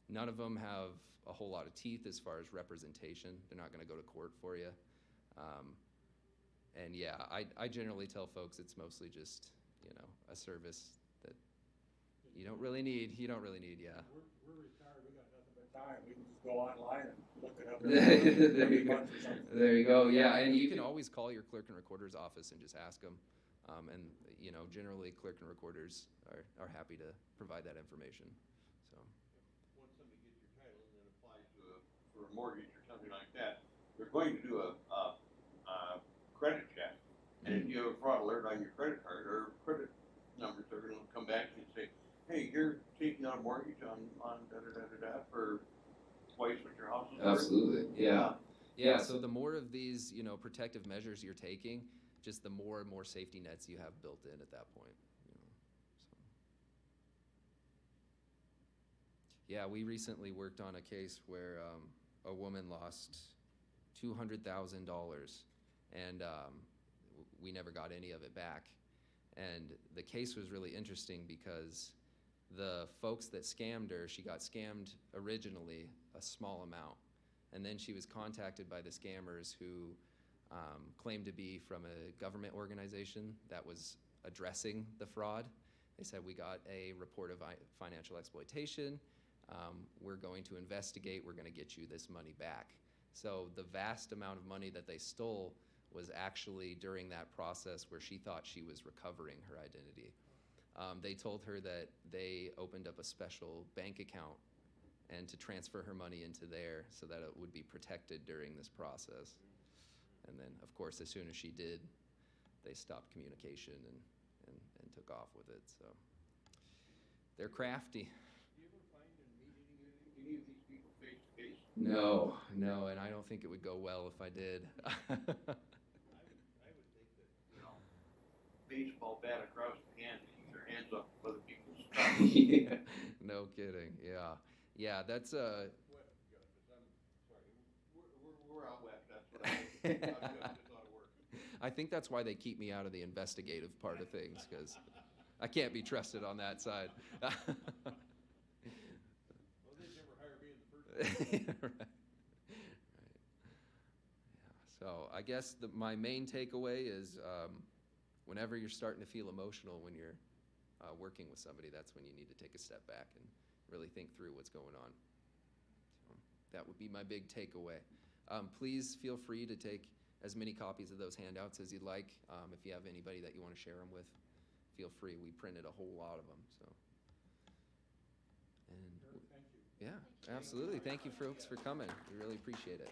None of them have a whole lot of teeth as far as representation. They're not going to go to court for you. And yeah, I generally tell folks it's mostly just, a service that you don't really need. Yeah. We're retired, we got nothing but time, we can just go online and look it up. There every you go. month or something. There you go. Yeah, and you can always call your clerk and recorder's office and just ask them. And generally clerk and recorders are happy to provide that information. So. Once somebody gets your title and then applies for a mortgage or something like that, they're going to do a credit check. And if you have a fraud alert on your credit card or credit numbers, they're going to come back and say, hey, you're taking out a mortgage on da-da-da-da-da for twice what your house is worth. Absolutely. Yeah. Yeah. So the more of these, protective measures you're taking, just the more and more safety nets you have built in at that point. So. Yeah, we recently worked on a case where a woman lost $200,000, and we never got any of it back. And the case was really interesting because the folks that scammed her, she got scammed originally a small amount, and then she was contacted by the scammers who claimed to be from a government organization that was addressing the fraud. They said, we got a report of financial exploitation. We're going to investigate. We're going to get you this money back. So the vast amount of money that they stole was actually during that process where she thought she was recovering her identity. They told her that they opened up a special bank account and to transfer her money into there so that it would be protected during this process. And then, of course, as soon as she did, they stopped communication and took off with it. So they're crafty. Do you ever find and meet any of these people face to face? No, and I don't think it would go well if I did. I would think that, baseball bat across the hand, keep their hands off other people's stuff. Yeah, no kidding. Yeah, that's West, Justice, I'm sorry, we're out west, that's what I just ought to work. I think that's why they keep me out of the investigative part of things, because I can't be trusted on that side. Well, they'd never hire me in the first place. Right. Yeah. So I guess my main takeaway is whenever you're starting to feel emotional when you're working with somebody, that's when you need to take a step back and really think through what's going on. So that would be my big takeaway. Please feel free to take as many copies of those handouts as you'd like. If you have anybody that you want to share them with, feel free. We printed a whole lot of them. So. And Thank you. yeah, absolutely. Thank you, folks, for coming. We really appreciate it.